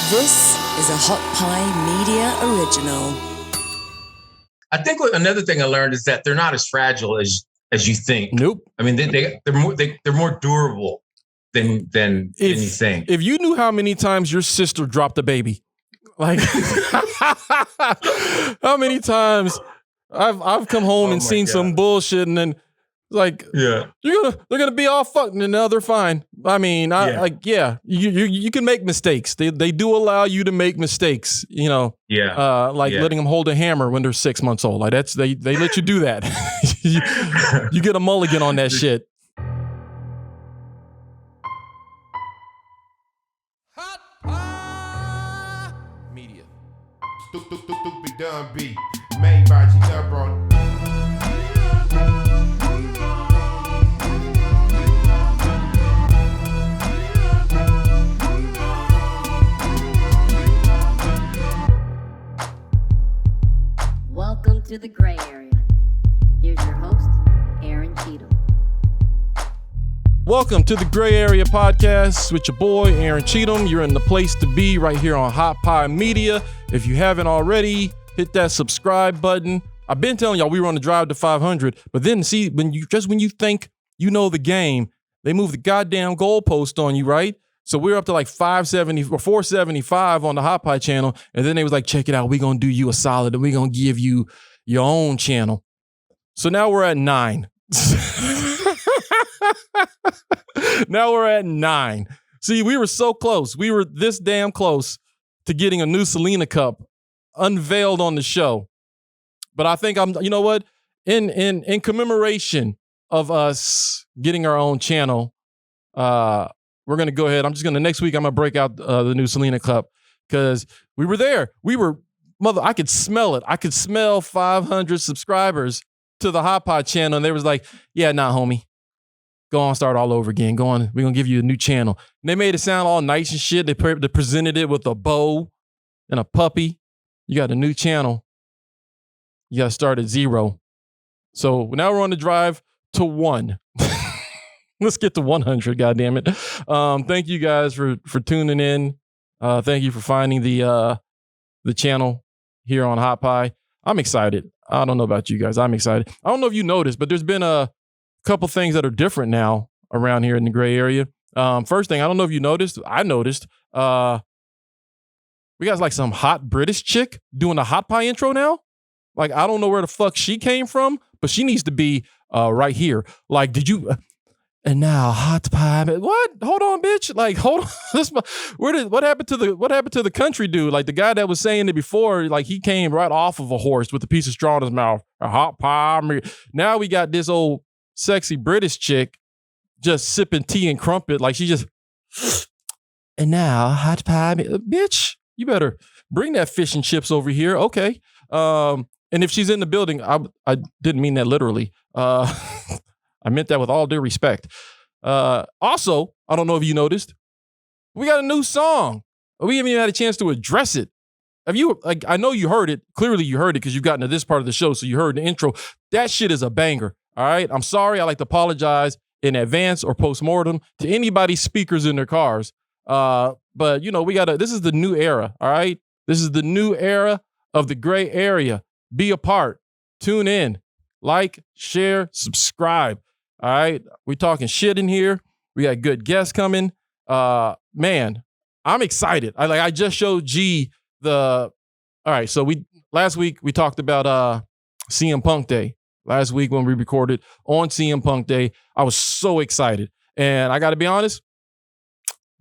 This is a Hot Pie Media original. I think another thing I learned is that they're not as fragile as you think. Nope. I mean, they're more durable than you think. If you knew how many times your sister dropped a baby, like how many times I've come home and seen some bullshit and then like, they're gonna be all fucked and now they're fine. I mean, you can make mistakes. They do allow you to make mistakes, you know. Letting them hold a hammer when they're 6 months old. Like they let you do that. you get a mulligan on that shit. Hot Pie Media. Stupid dumb beat made by G-Brown. Welcome to the gray area. Here's your host, Aaron Cheatham. Welcome to the Gray Area Podcast with your boy, Aaron Cheatham. You're in the place to be right here on Hot Pie Media. If you haven't already, hit that subscribe button. I've been telling y'all we were on the drive to 500, but then see, when you think you know the game, they move the goddamn goalpost on you, right? So we're up to like 570 or 475 on the Hot Pie channel. And then they was like, check it out. We're going to do you a solid and we're going to give you your own channel. So now we're at 9. Now we're at 9. See, we were so close. We were this damn close to getting a new Selena Cup unveiled on the show. But I think you know what? In commemoration of us getting our own channel, we're going to go ahead. Next week, I'm going to break out the new Selena Cup because we were there. I could smell it. I could smell 500 subscribers to the Hot Pot channel. And they was like, yeah, nah, homie. Go on, start all over again. Go on. We're going to give you a new channel. And they made it sound all nice and shit. They presented it with a bow and a puppy. You got a new channel. You got to start at 0. So now we're on the drive to 1. Let's get to 100, goddammit. Thank you guys for tuning in. Thank you for finding the channel here on Hot Pie. I'm excited. I don't know about you guys. I'm excited. I don't know if you noticed, but there's been a couple things that are different now around here in the gray area. First thing, I don't know if you noticed. I noticed. We got like some hot British chick doing the Hot Pie intro now. Like, I don't know where the fuck she came from, but she needs to be right here. Like, did you... And now Hot Pie. What? Hold on, bitch. Like, hold on. What happened to the country dude? Like the guy that was saying it before, like he came right off of a horse with a piece of straw in his mouth. A Hot Pie. Now we got this old sexy British chick just sipping tea and crumpet. Like she just, and now Hot Pie. Bitch, you better bring that fish and chips over here. Okay. And if she's in the building, I didn't mean that literally. I meant that with all due respect. Also, I don't know if you noticed, we got a new song. We haven't even had a chance to address it. I know you heard it. Clearly you heard it because you've gotten to this part of the show, so you heard the intro. That shit is a banger, all right? I'm sorry. I like to apologize in advance or post-mortem to anybody's speakers in their cars. But, you know, this is the new era, all right? This is the new era of the gray area. Be a part. Tune in. Like, share, subscribe. All right, we talking shit in here. We got good guests coming. Man, I'm excited. I just showed G all right, so last week we talked about CM Punk Day. Last week when we recorded on CM Punk Day, I was so excited. And I got to be honest,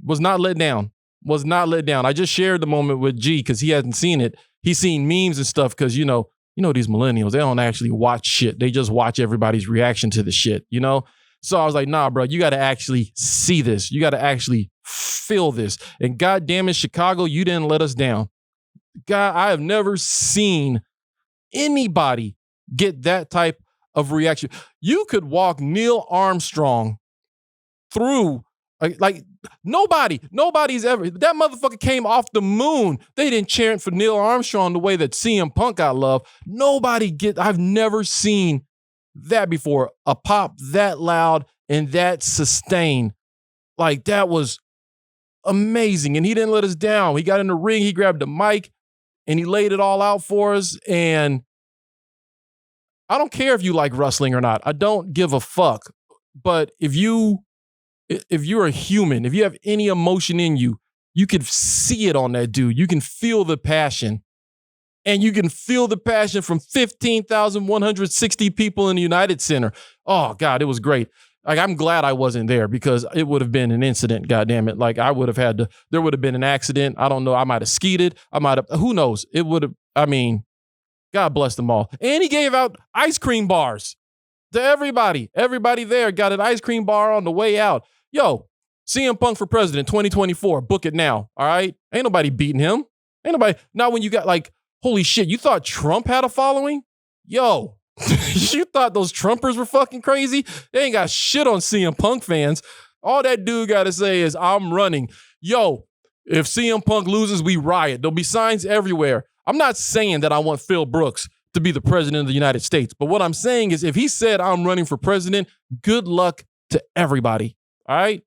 was not let down. I just shared the moment with G because he hasn't seen it. He's seen memes and stuff because, you know, these millennials, they don't actually watch shit. They just watch everybody's reaction to the shit, you know? So I was like, nah, bro, you got to actually see this. You got to actually feel this. And God damn it, Chicago, you didn't let us down. God, I have never seen anybody get that type of reaction. You could walk Neil Armstrong through, like nobody's ever, that motherfucker came off the moon. They didn't chant for Neil Armstrong the way that CM Punk got love. I've never seen that before. A pop that loud and that sustained. Like that was amazing. And he didn't let us down. He got in the ring, he grabbed the mic, and he laid it all out for us. And I don't care if you like wrestling or not. I don't give a fuck. But if you're a human, if you have any emotion in you, you can see it on that dude. You can feel the passion. And you can feel the passion from 15,160 people in the United Center. Oh, God, it was great. Like, I'm glad I wasn't there because it would have been an incident, goddammit. Like, I would have had to, there would have been an accident. I don't know. I might have skeeted. I might have, who knows? It would have, I mean, God bless them all. And he gave out ice cream bars to everybody. Everybody there got an ice cream bar on the way out. Yo, CM Punk for president 2024. Book it now. All right? Ain't nobody beating him. Ain't nobody. Not when you got like, holy shit, you thought Trump had a following? Yo, you thought those Trumpers were fucking crazy? They ain't got shit on CM Punk fans. All that dude got to say is, I'm running. Yo, if CM Punk loses, we riot. There'll be signs everywhere. I'm not saying that I want Phil Brooks to be the president of the United States, but what I'm saying is if he said I'm running for president, good luck to everybody. All right?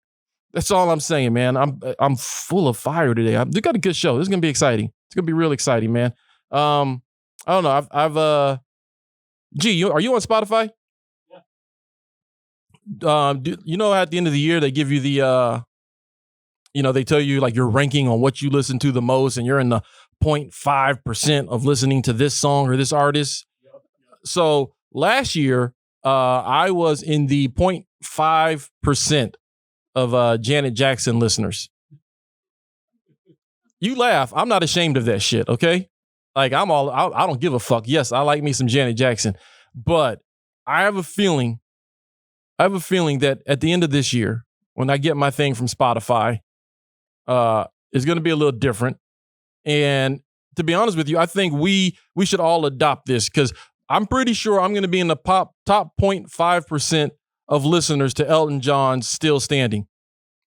That's all I'm saying, man. I'm full of fire today. We got a good show. This is going to be exciting. It's going to be real exciting, man. I don't know. Are you on Spotify? Yeah. You know, at the end of the year, they give you the, they tell you like your ranking on what you listen to the most, and you're in the 0.5% of listening to this song or this artist. Yep. So last year, I was in the 0.5% of Janet Jackson listeners. You laugh. I'm not ashamed of that shit, okay? Like, I don't give a fuck. Yes, I like me some Janet Jackson, but I have a feeling that at the end of this year, when I get my thing from Spotify, it's going to be a little different. And to be honest with you, I think we should all adopt this because I'm pretty sure I'm going to be in the top 0.5% of listeners to Elton John's Still Standing.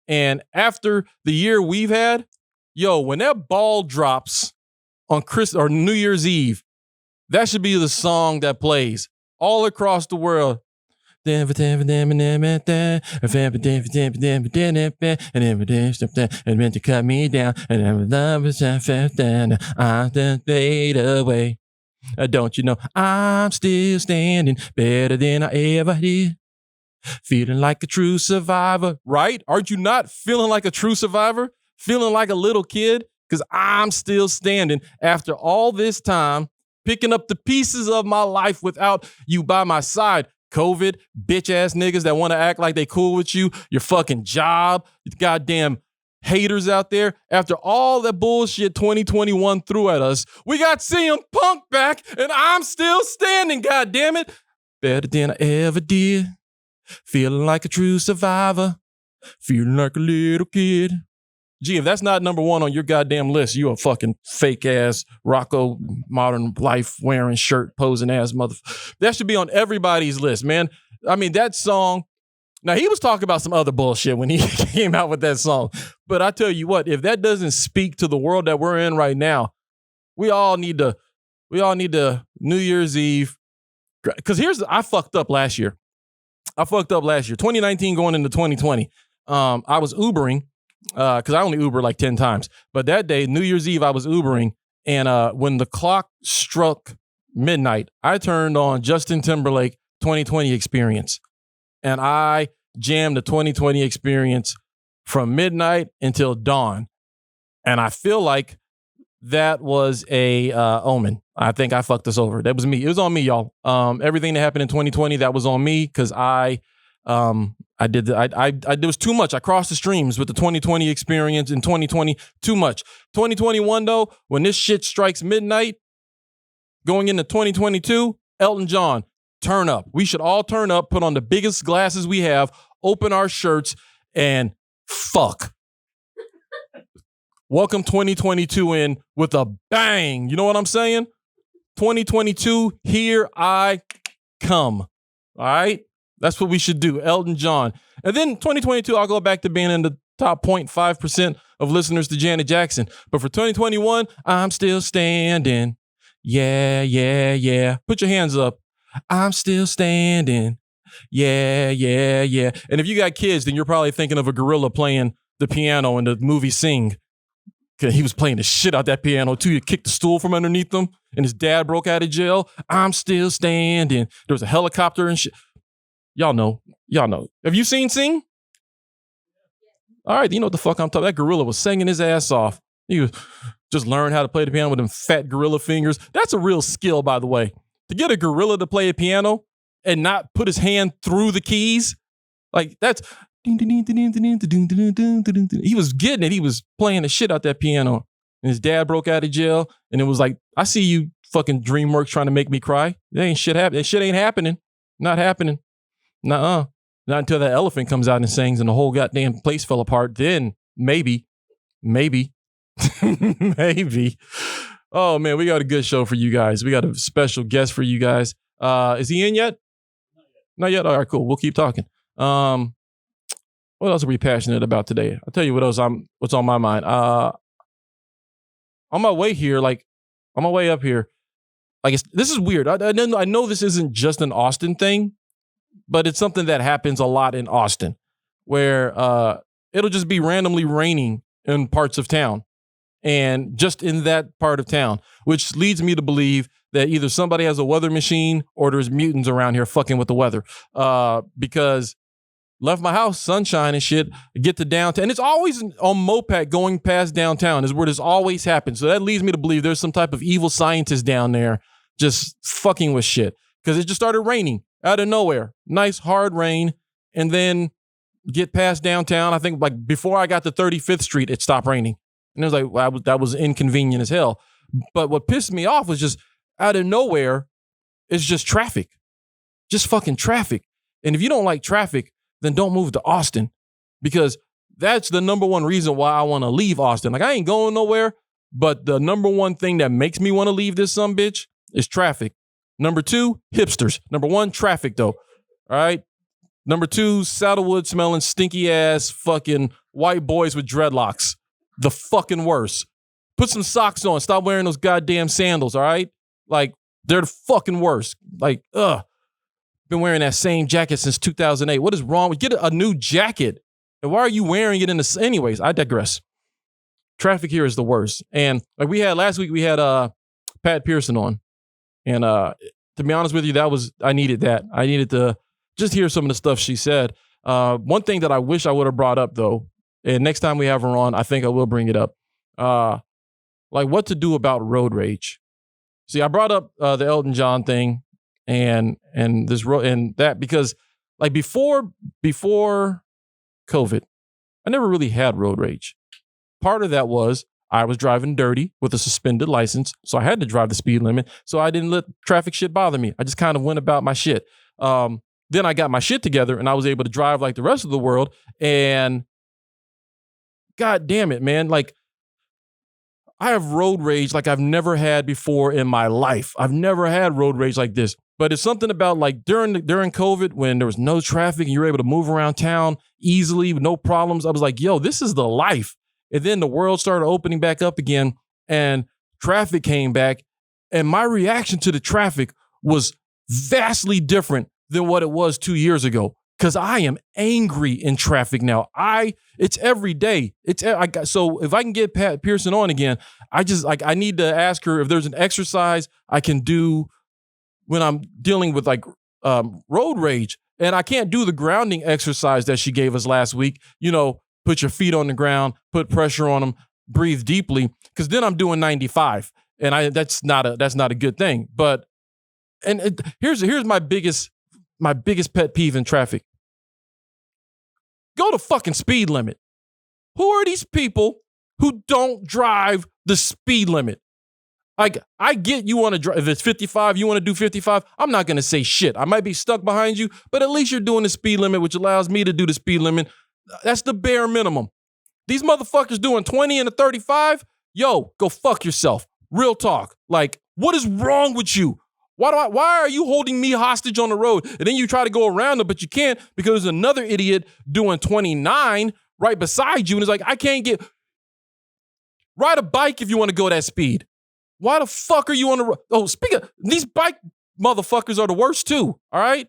And after the year we've had, yo, when that ball drops on New Year's Eve, that should be the song that plays all across the world. And meant to cut me down, and love was I fade away. Don't you know I'm still standing better than I ever did? Feeling like a true survivor, right? Aren't you not feeling like a true survivor? Feeling like a little kid? Because I'm still standing after all this time, picking up the pieces of my life without you by my side. COVID, bitch ass niggas that want to act like they cool with you, your fucking job, goddamn haters out there. After all that bullshit 2021 threw at us, we got CM Punk back and I'm still standing, goddammit. Better than I ever did. Feeling like a true survivor. Feeling like a little kid. Gee, if that's not number one on your goddamn list, you a fucking fake ass Rocco Modern Life wearing shirt posing ass mother. That should be on everybody's list, man. I mean, that song. Now, he was talking about some other bullshit when he came out with that song. But I tell you what, if that doesn't speak to the world that we're in right now, we all need to New Year's Eve. Because I fucked up last year. 2019 going into 2020. I was Ubering. Because I only Uber like 10 times. But that day, New Year's Eve, I was Ubering. And when the clock struck midnight, I turned on Justin Timberlake 2020 Experience. And I jammed the 2020 Experience from midnight until dawn. And I feel like that was a omen. I think I fucked us over. That was me. It was on me, y'all. Everything that happened in 2020, that was on me because there was too much. I crossed the streams with the 2020 Experience in 2020, too much. 2021 though, when this shit strikes midnight, going into 2022, Elton John, turn up. We should all turn up, put on the biggest glasses we have, open our shirts, and fuck. Welcome 2022 in with a bang. You know what I'm saying? 2022, here I come. All right? That's what we should do. Elton John. And then 2022, I'll go back to being in the top 0.5% of listeners to Janet Jackson. But for 2021, I'm still standing. Yeah, yeah, yeah. Put your hands up. I'm still standing. Yeah, yeah, yeah. And if you got kids, then you're probably thinking of a gorilla playing the piano in the movie Sing. He was playing the shit out that piano too. He kicked the stool from underneath him, and his dad broke out of jail. I'm still standing. There was a helicopter and shit. Y'all know. Have you seen Sing? All right, you know what the fuck I'm talking about. That gorilla was singing his ass off. He was just learning how to play the piano with them fat gorilla fingers. That's a real skill, by the way. To get a gorilla to play a piano and not put his hand through the keys, like that's... He was getting it. He was playing the shit out that piano. And his dad broke out of jail. And it was like, I see you fucking Dreamworks trying to make me cry. That ain't shit happening. That shit ain't happening. Not happening. Nuh-uh. Not until that elephant comes out and sings and the whole goddamn place fell apart. Then maybe. Maybe. Oh man, we got a good show for you guys. We got a special guest for you guys. Is he in yet? Not yet. All right, cool. We'll keep talking. What else are we passionate about today? I'll tell you what else what's on my mind. On my way here, on my way up here, this is weird. I know this isn't just an Austin thing, but it's something that happens a lot in Austin where it'll just be randomly raining in parts of town and just in that part of town, which leads me to believe that either somebody has a weather machine or there's mutants around here fucking with the weather. Because left my house, sunshine and shit, get to downtown. And it's always on Mopac going past downtown is where this always happens. So that leads me to believe there's some type of evil scientist down there just fucking with shit. Because it just started raining out of nowhere. Nice hard rain. And then get past downtown. I think like before I got to 35th Street, it stopped raining. And it was like, wow, that was inconvenient as hell. But what pissed me off was just out of nowhere, it's just traffic. Just fucking traffic. And if you don't like traffic, then don't move to Austin, because that's the number one reason why I want to leave Austin. Like I ain't going nowhere, but the number one thing that makes me want to leave this sumbitch is traffic. Number two, hipsters. Number one, traffic though. All right. Number two, saddlewood smelling stinky ass fucking white boys with dreadlocks. The fucking worst. Put some socks on. Stop wearing those goddamn sandals. All right. Like they're the fucking worst. Like, been wearing that same jacket since 2008. What is wrong with get a new jacket? And why are you wearing it in the anyways? I digress. Traffic here is the worst. And like we had last week, we had Pat Pearson on. And to be honest with you, I needed that. I needed to just hear some of the stuff she said. One thing that I wish I would have brought up though, and next time we have her on, I think I will bring it up. Like what to do about road rage. See, I brought up the Elton John thing. And that because like before COVID, I never really had road rage. Part of that was I was driving dirty with a suspended license, so I had to drive the speed limit. So I didn't let traffic shit bother me. I just kind of went about my shit. Then I got my shit together and I was able to drive like the rest of the world. And God damn it, man! Like I have road rage like I've never had before in my life. I've never had road rage like this. But it's something about like during COVID when there was no traffic and you were able to move around town easily with no problems. I was like, yo, this is the life. And then the world started opening back up again and traffic came back. And my reaction to the traffic was vastly different than what it was 2 years ago. Because I am angry in traffic now. It's every day. So if I can get Pat Pearson on again, I need to ask her if there's an exercise I can do when I'm dealing with like road rage. And I can't do the grounding exercise that she gave us last week. You know, put your feet on the ground, put pressure on them, breathe deeply. Because then I'm doing 95, and that's not a good thing. But here's my biggest pet peeve in traffic. Go to fucking speed limit. Who are these people who don't drive the speed limit? Like, I get you want to drive. If it's 55, you want to do 55. I'm not going to say shit. I might be stuck behind you, but at least you're doing the speed limit, which allows me to do the speed limit. That's the bare minimum. These motherfuckers doing 20 and a 35. Yo, go fuck yourself. Real talk. Like, what is wrong with you? Why are you holding me hostage on the road? And then you try to go around them, but you can't because there's another idiot doing 29 right beside you. And it's like, I can't get... Ride a bike if you want to go that speed. Why the fuck are you on the road? Oh, speaking of, these bike motherfuckers are the worst too, all right?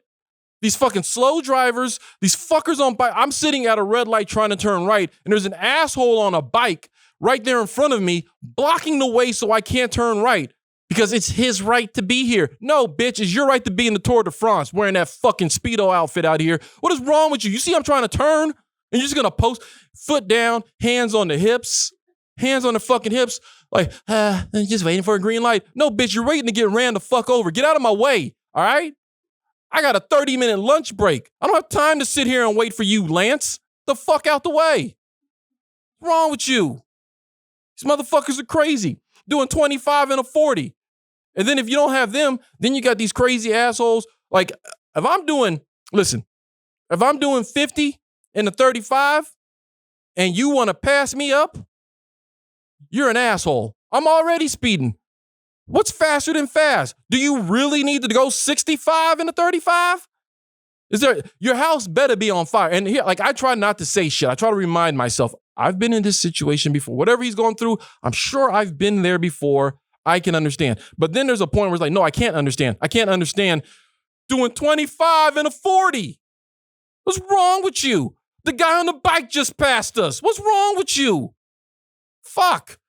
These fucking slow drivers, these fuckers on bike. I'm sitting at a red light trying to turn right, and there's an asshole on a bike right there in front of me, blocking the way so I can't turn right because it's his right to be here. No, bitch, it's your right to be in the Tour de France wearing that fucking Speedo outfit out here. What is wrong with you? You see I'm trying to turn, and you're just gonna post foot down, hands on the hips, hands on the fucking hips, like, just waiting for a green light. No, bitch, you're waiting to get ran the fuck over. Get out of my way, all right? I got a 30-minute lunch break. I don't have time to sit here and wait for you, Lance. The fuck out the way. What's wrong with you? These motherfuckers are crazy. Doing 25 and a 40. And then if you don't have them, then you got these crazy assholes. Like, if I'm doing 50 and a 35 and you want to pass me up, you're an asshole. I'm already speeding. What's faster than fast? Do you really need to go 65 in a 35? Your house better be on fire. And here, like, I try not to say shit. I try to remind myself, I've been in this situation before. Whatever he's going through, I'm sure I've been there before. I can understand. But then there's a point where it's like, no, I can't understand. I can't understand doing 25 and a 40. What's wrong with you? The guy on the bike just passed us. What's wrong with you? Fuck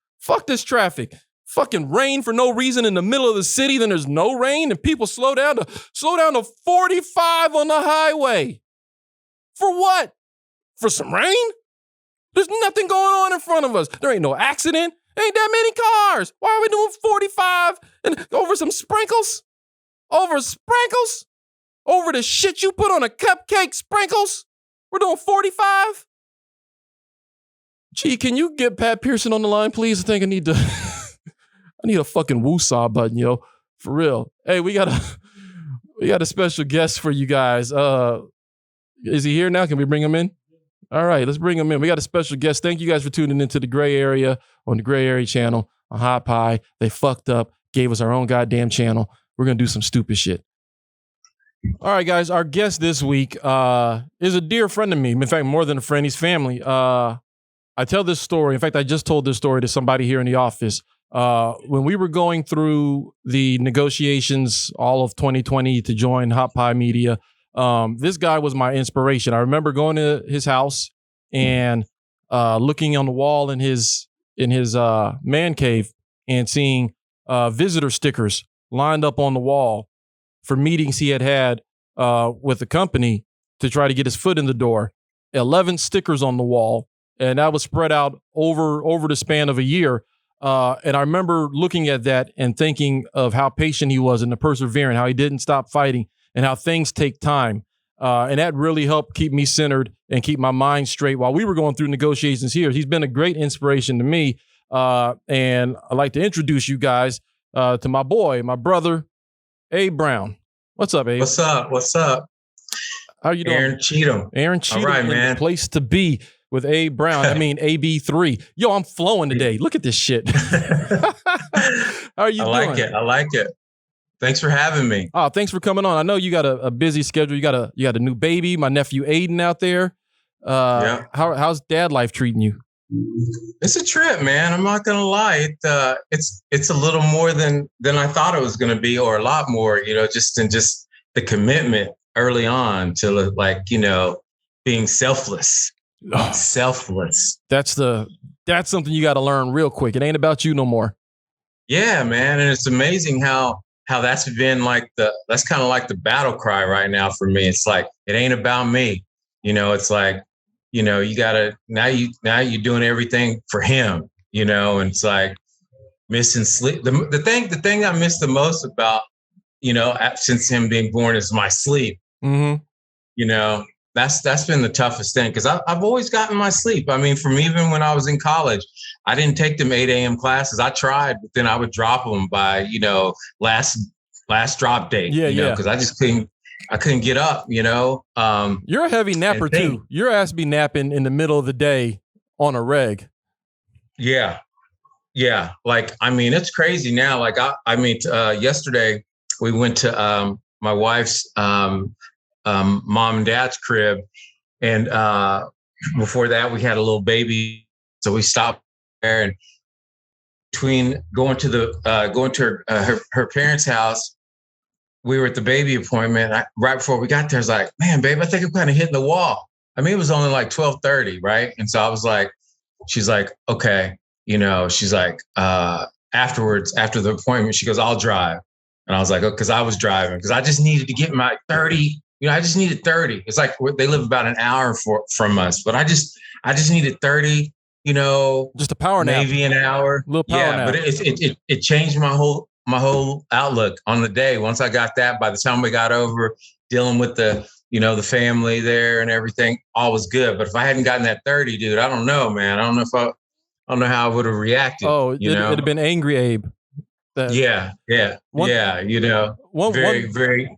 this traffic. Fucking rain for no reason in the middle of the city, then there's no rain, and people slow down to 45 on the highway. For what? For some rain? There's nothing going on in front of us. There ain't no accident. There ain't that many cars. Why are we doing 45 and over some sprinkles? Over sprinkles? Over the shit you put on a cupcake sprinkles? We're doing 45? Gee, can you get Pat Pearson on the line, please? I think I need to... I need a fucking woo-saw button, yo. For real. Hey, we got a special guest for you guys. Is he here now? Can we bring him in? All right, let's bring him in. We got a special guest. Thank you guys for tuning into the Gray Area on the Gray Area channel on Hot Pie. They fucked up, gave us our own goddamn channel. We're going to do some stupid shit. All right, guys. Our guest this week is a dear friend of me. In fact, more than a friend, he's family. I tell this story. In fact, I just told this story to somebody here in the office. When we were going through the negotiations all of 2020 to join Hot Pie Media, this guy was my inspiration. I remember going to his house and looking on the wall in his man cave and seeing visitor stickers lined up on the wall for meetings he had with the company to try to get his foot in the door. 11 stickers on the wall, and that was spread out over the span of a year. And I remember looking at that and thinking of how patient he was and the perseverance, how he didn't stop fighting and how things take time. And that really helped keep me centered and keep my mind straight while we were going through negotiations here. He's been a great inspiration to me. And I'd like to introduce you guys to my brother, Abe Brown. What's up, Abe? What's up? How are you doing? Aaron Cheatham. All right, man. Place to be. With Abe Brown, I mean AB3. Yo, I'm flowing today. Look at this shit. How are you doing? I like it. Thanks for having me. Oh, thanks for coming on. I know you got a busy schedule. You got a new baby. My nephew Aiden out there. Yeah. How's dad life treating you? It's a trip, man. I'm not gonna lie. It's a little more than I thought it was gonna be, or a lot more. Just the commitment early on to being selfless. Oh, selfless. That's something you got to learn real quick. It ain't about you no more. Yeah, man. And it's amazing how that's been that's kind of like the battle cry right now for me. It's like, it ain't about me. It's like, you gotta, now you're doing everything for him, and it's like missing sleep. The thing I miss the most about, since him being born is my sleep. Mm-hmm. That's been the toughest thing because I've always gotten my sleep. I mean, from even when I was in college, I didn't take them 8 a.m. classes. I tried, but then I would drop them by, last drop date. Yeah, because I just couldn't get up. You're a heavy napper too. Your ass be napping in the middle of the day on a reg. Yeah. It's crazy now. Yesterday we went to my wife's mom and dad's crib, and before that we had a little baby, so we stopped there. And between going to her parents' house we were at the baby appointment. Right before we got there, I was like, man, babe, I think I'm kind of hitting the wall. I mean, it was only like 12:30, right? And so I was like, she's like, okay, she's like, afterwards, after the appointment, she goes, I'll drive. And I was like, oh, because I was driving, because I just needed to get my 30. I just needed 30. It's like they live about an hour from us, but I just needed 30. Just a power nap, maybe an hour. Little power nap. But it changed my whole outlook on the day. Once I got that, by the time we got over dealing with the the family there and everything, all was good. But if I hadn't gotten that 30, dude, I don't know, man. I don't know how I would have reacted. Oh, it'd have been angry, Abe. Yeah. Very.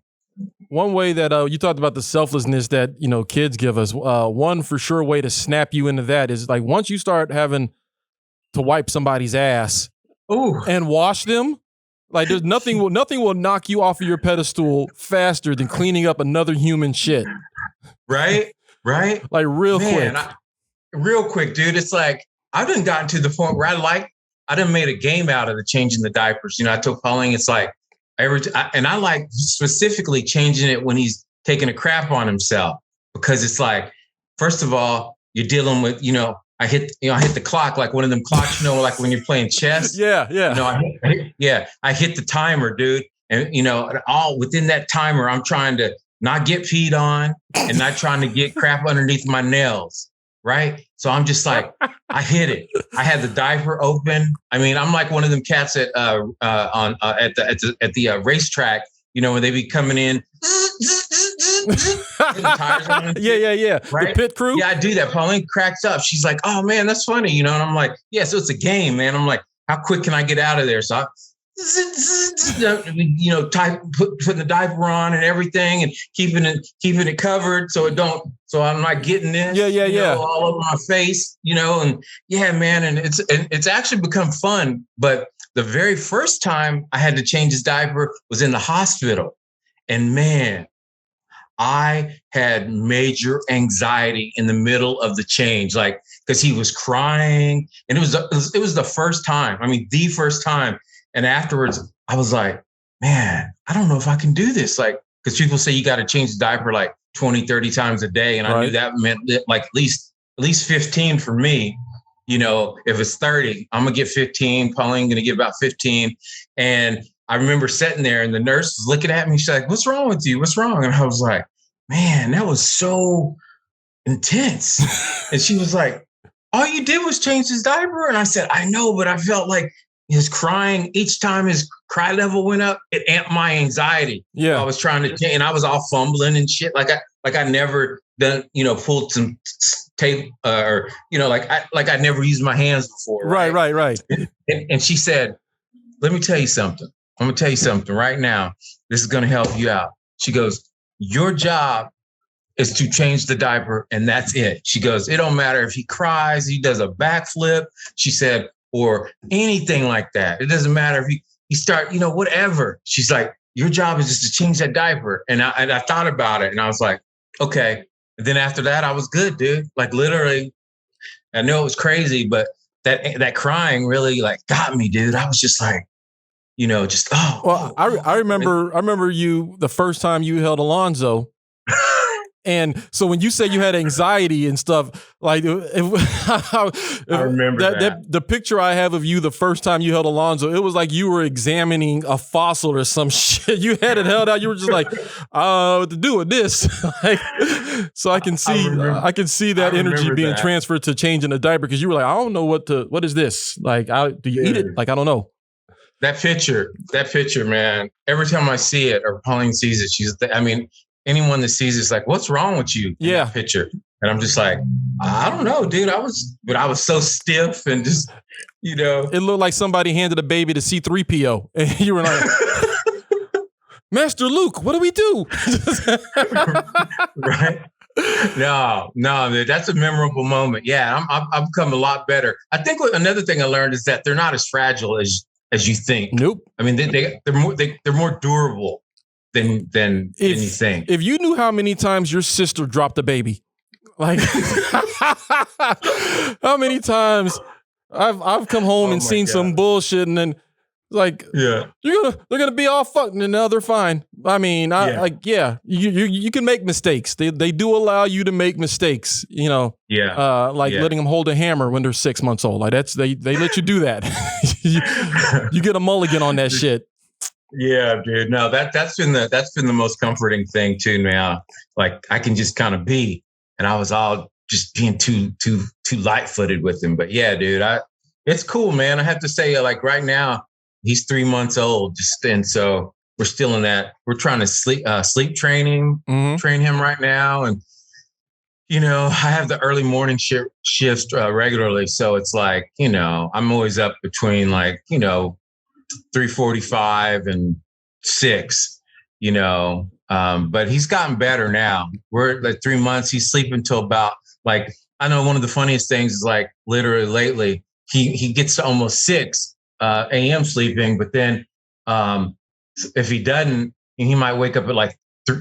One way that you talked about the selflessness that kids give us. One for sure way to snap you into that is like once you start having to wipe somebody's ass and wash them, like there's nothing will knock you off of your pedestal faster than cleaning up another human shit. Right. Like real quick, dude. It's like I've done gotten to the point where I done made a game out of the changing the diapers. I told Pauline, it's like I like specifically changing it when he's taking a crap on himself, because it's like, first of all, you're dealing with, I hit the clock, like one of them clocks, like when you're playing chess. Yeah. I hit the timer, dude. And, all within that timer, I'm trying to not get peed on and not trying to get crap underneath my nails. Right. So I'm just like, I hit it. I had the diaper open. I mean, I'm like one of them cats at the racetrack, when they be coming in. Yeah. Right? The pit crew. Yeah, I do that. Pauline cracks up. She's like, oh man, that's funny. And I'm like, yeah, so it's a game, man. I'm like, how quick can I get out of there? So I, putting the diaper on and everything and keeping it covered so I'm not getting this all over my face, and yeah, man. And it's actually become fun. But the very first time I had to change his diaper was in the hospital. And man, I had major anxiety in the middle of the change, like, because he was crying and it was the first time. I mean, the first time. And afterwards, I was like, man, I don't know if I can do this. Like, because people say you got to change the diaper like 20, 30 times a day. And I knew that meant like at least 15 for me. If it's 30, I'm going to get 15. Pauline going to get about 15. And I remember sitting there and the nurse was looking at me. She's like, what's wrong with you? What's wrong? And I was like, man, that was so intense. And she was like, all you did was change his diaper. And I said, I know, but I felt like his crying, each time his cry level went up, it amped my anxiety. Yeah. I was trying to, and I was all fumbling and shit. Like I never done, pulled some tape or, I never used my hands before. Right. And she said, let me tell you something. I'm going to tell you something right now. This is going to help you out. She goes, your job is to change the diaper and that's it. She goes, it don't matter if he cries, he does a backflip. She said, or anything like that. It doesn't matter if he start, whatever. She's like, your job is just to change that diaper. And I thought about it and I was like, okay. And then after that, I was good, dude. Like literally, I know it was crazy, but that crying really like got me, dude. I was just like, Well, I remember you the first time you held Alonzo. And so when you say you had anxiety and stuff, like I remember that. The picture I have of you the first time you held Alonzo, it was like you were examining a fossil or some shit. You had it held out. You were just like, what to do with this? So I can see that energy being transferred to changing the diaper, because you were like, I don't know what is this? Like, do you eat it? Like, I don't know. That picture, man. Every time I see it or Pauline sees it, anyone that sees it's like, what's wrong with you? Yeah. That picture. And I'm just like, I don't know, dude. I was so stiff and just, It looked like somebody handed a baby to C-3PO. And you were like, Master Luke, what do we do? Right. No, dude, that's a memorable moment. Yeah. I've become a lot better. I think another thing I learned is that they're not as fragile as you think. Nope. I mean, they're more durable than you think. If you knew how many times your sister dropped a baby, like how many times I've come home and seen some bullshit, and then Like, Yeah. they're gonna be all fucked, and no, they're fine. I mean, you can make mistakes. They do allow you to make mistakes. Like letting them hold a hammer when they're 6 months old. Like they let you do that. you get a mulligan on that shit. Yeah, dude. No, that's been the most comforting thing too. Now, like I can just kind of be, and I was all just being too light-footed with him. But yeah, dude, it's cool, man. I have to say, like right now, he's 3 months old, and so we're still in that. We're trying to sleep train him right now, and I have the early morning shifts regularly, so it's like I'm always up between 3:45 and 6, but he's gotten better now. We're like 3 months. He's sleeping till about I know one of the funniest things is literally lately he gets to almost 6 a.m. sleeping, but then if he doesn't, he might wake up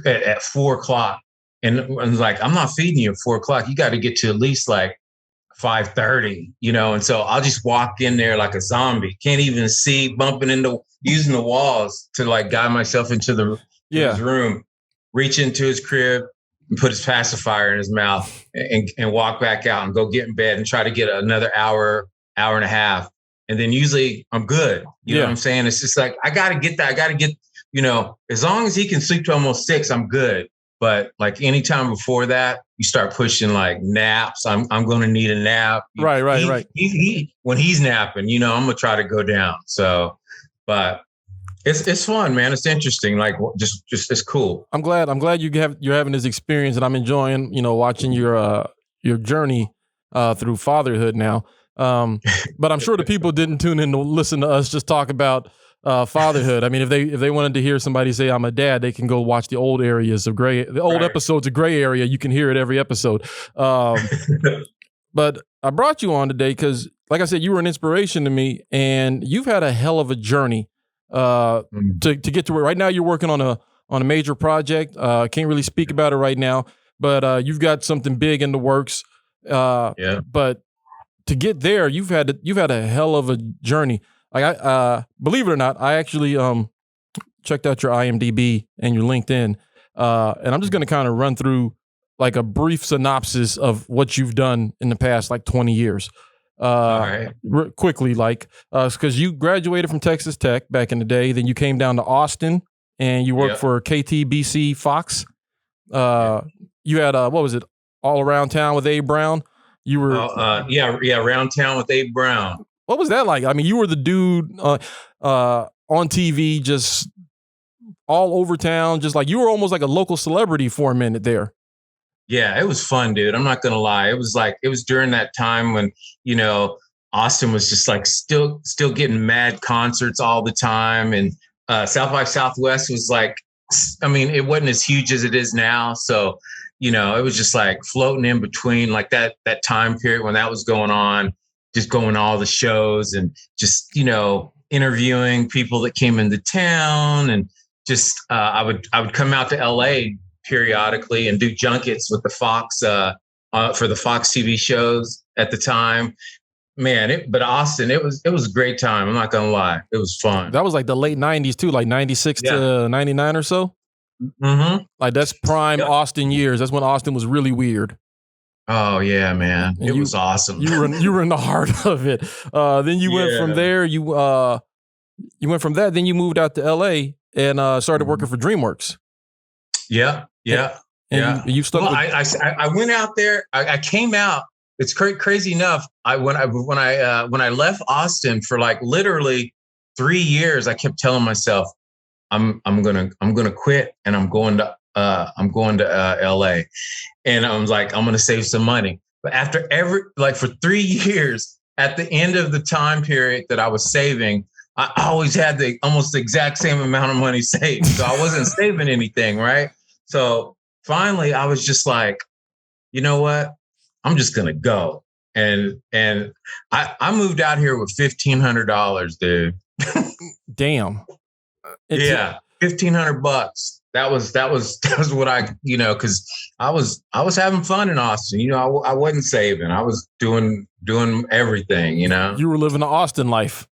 at 4 o'clock, and I'm not feeding you at 4 o'clock. You got to get to at least 5:30, and so I'll just walk in there like a zombie. Can't even see, using the walls to guide myself into his room, reach into his crib and put his pacifier in his mouth and walk back out and go get in bed and try to get another hour and a half. And then usually I'm good. You know what I'm saying? It's just I got to get that. I got to get, as long as he can sleep to almost 6, I'm good. But anytime before that, you start pushing naps. I'm going to need a nap. Right. He when he's napping, I'm going to try to go down. So, but it's fun, man. It's interesting. Just it's cool. I'm glad you're having this experience, and I'm enjoying, watching your journey through fatherhood now. But I'm sure the people didn't tune in to listen to us just talk about fatherhood. I mean, if they wanted to hear somebody say I'm a dad, they can go watch the old episodes of Gray Area. You can hear it every episode. But I brought you on today because, like I said, you were an inspiration to me, and you've had a hell of a journey to get to where right now you're working on a major project. Can't really speak about it right now, but you've got something big in the works. But to get there, you've had a hell of a journey. I believe it or not, I actually checked out your IMDb and your LinkedIn, and I'm just going to kind of run through a brief synopsis of what you've done in the past 20 years. All right. Quickly, because you graduated from Texas Tech back in the day, then you came down to Austin and you worked for KTBC Fox. You had what was it, All Around Town with Abe Brown? You were Around Town with Abe Brown. What was that like? I mean, you were the dude on TV, just all over town, just you were almost like a local celebrity for a minute there. Yeah, it was fun, dude. I'm not gonna lie. It was during that time when Austin was just still getting mad concerts all the time, and South by Southwest was it wasn't as huge as it is now. So it was just floating in between that time period when that was going on. Just going to all the shows and just, interviewing people that came into town, and just I would come out to LA periodically and do junkets with the Fox for the Fox TV shows at the time. Man, but Austin, it was a great time. I'm not gonna lie, it was fun. That was the late '90s too, 96 to 99 or so. Mm-hmm. That's prime Austin years. That's when Austin was really weird. Oh yeah, man. It was awesome. You were in the heart of it. Then you went from there. You went from that. Then you moved out to LA and started working for Dreamworks. Yeah. You stuck. Well, I went out there. I came out. It's crazy enough. When I left Austin for literally 3 years, I kept telling myself, I'm gonna quit and I'm going to LA. And I was I'm going to save some money. But after for 3 years, at the end of the time period that I was saving, I always had almost the exact same amount of money saved. So I wasn't saving anything, right? So finally, I was just you know what? I'm just going to go. And I moved out here with $1,500, dude. Damn. $1,500. That was what I, because I was having fun in Austin. I wasn't saving. I was doing everything. You were living the Austin life.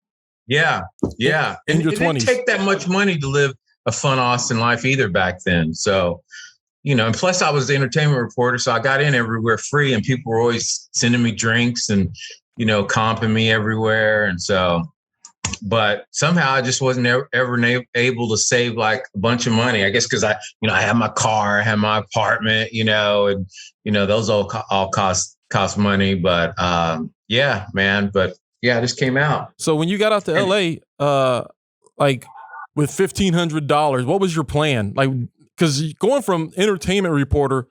Yeah. Yeah. In And your it didn't 20s. take that much money to live a fun Austin life either back then. So, and plus I was the entertainment reporter, so I got in everywhere free, and people were always sending me drinks and, comping me everywhere. And so, but somehow I just wasn't ever able to save like a bunch of money. I guess because I had my car, I had my apartment, and those all cost money. But yeah, man. But yeah, I just came out. So when you got out to LA, like with $1,500, what was your plan? Like, because going from entertainment reporter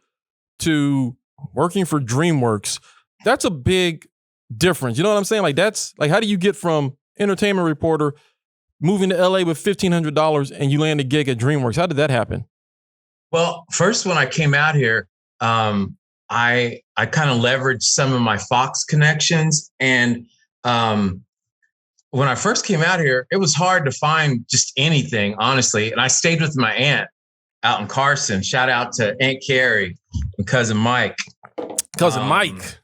to working for Dreamworks, that's a big difference. You know what I'm saying? Like, that's like, how do you get from entertainment reporter moving to LA with $1,500 and you land a gig at Dreamworks? How did that happen? Well, first, when I came out here, I kind of leveraged some of my Fox connections. And when I first came out here, it was hard to find just anything, honestly. And I stayed with my aunt out in Carson. Shout out to Aunt Carrie and cousin Mike. Mike.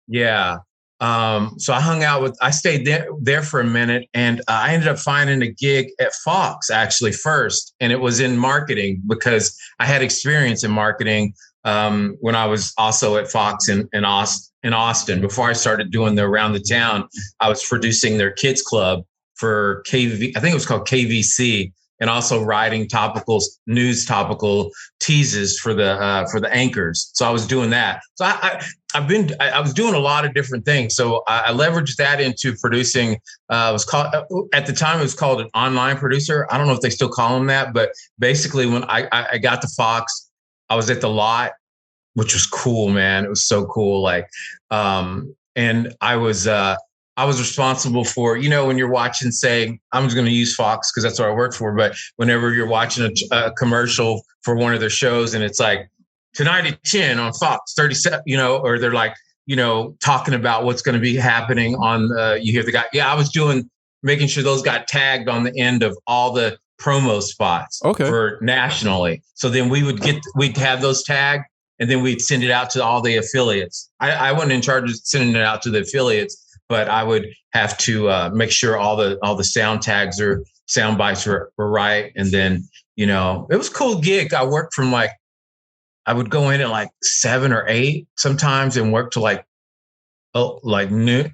Yeah. So I stayed there for a minute, and I ended up finding a gig at Fox actually first. And it was in marketing because I had experience in marketing when I was also at Fox in Austin. Before I started doing the Around the Town, I was producing their kids club for KV. I think it was called KVC, and also writing topical teases for the anchors. So I was doing that. So I was doing a lot of different things. So I leveraged that into producing. At the time, it was called an online producer. I don't know if they still call them that, but basically when I got to Fox, I was at the lot, which was cool, man. It was so cool. Like, and I was responsible for, when you're watching, say, I'm just going to use Fox because that's what I work for. But whenever you're watching a commercial for one of their shows and it's like tonight at 10 on Fox 37, or they're like, talking about what's going to be happening on you hear the guy. Yeah, I was making sure those got tagged on the end of all the promo spots for nationally. So then we'd have those tagged, and then we'd send it out to all the affiliates. I wasn't in charge of sending it out to the affiliates, but I would have to make sure all the sound tags or sound bites were right. And then, it was a cool gig. I worked from I would go in at like 7 or 8 sometimes and work till I'd go in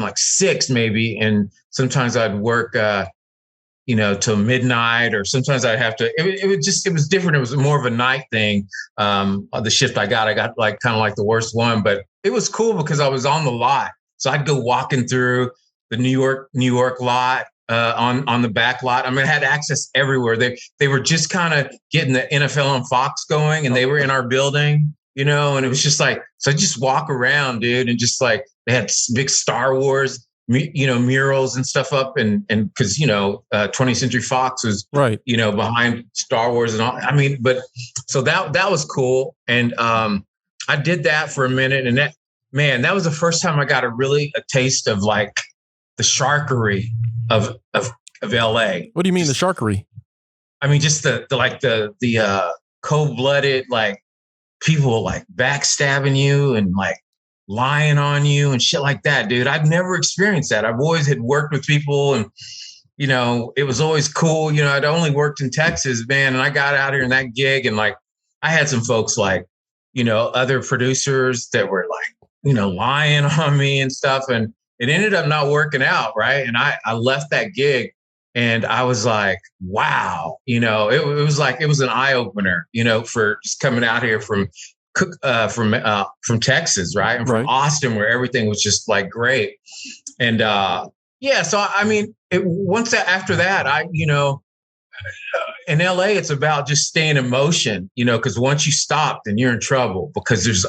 like 6 maybe. And sometimes I'd work, till midnight, or sometimes I'd have to, it was different. It was more of a night thing. The shift I got like kind of like the worst one, but it was cool because I was on the lot. So I'd go walking through the New York lot, on the back lot. I mean, I had access everywhere. They were just kind of getting the NFL on Fox going, and they were in our building, and it was just like, so I just walk around, dude. And just like, they had big Star Wars, murals and stuff up, and because 20th Century Fox was right, behind Star Wars and all. I mean, but so that was cool, and I did that for a minute, and that was the first time I got a taste of like the sharkery of LA. What do you mean the sharkery? I mean, just the cold-blooded, like people like backstabbing you and like lying on you and shit like that, dude. I've never experienced that. I've always had worked with people, and it was always cool. I'd only worked in Texas, man, and I got out here in that gig, and like I had some folks like, other producers that were like, lying on me and stuff, and it ended up not working out, right? And I left that gig, and I was like, wow, it was like, it was an eye opener, for just coming out here from Texas, right? And from Austin, where everything was just like great. And so I mean, after that, in LA, it's about just staying in motion, because once you stop, then you're in trouble, because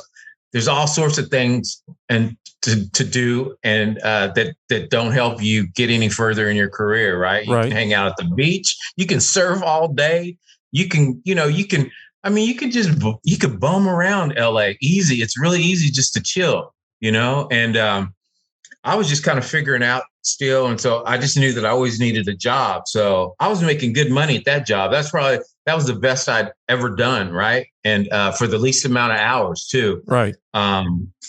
there's all sorts of things and to do, and that don't help you get any further in your career, right? You can hang out at the beach, you can surf all day, you can bum around LA easy. It's really easy just to chill, and I was just kind of figuring out still. And so I just knew that I always needed a job. So I was making good money at that job. That was the best I'd ever done. Right. And for the least amount of hours too. Right.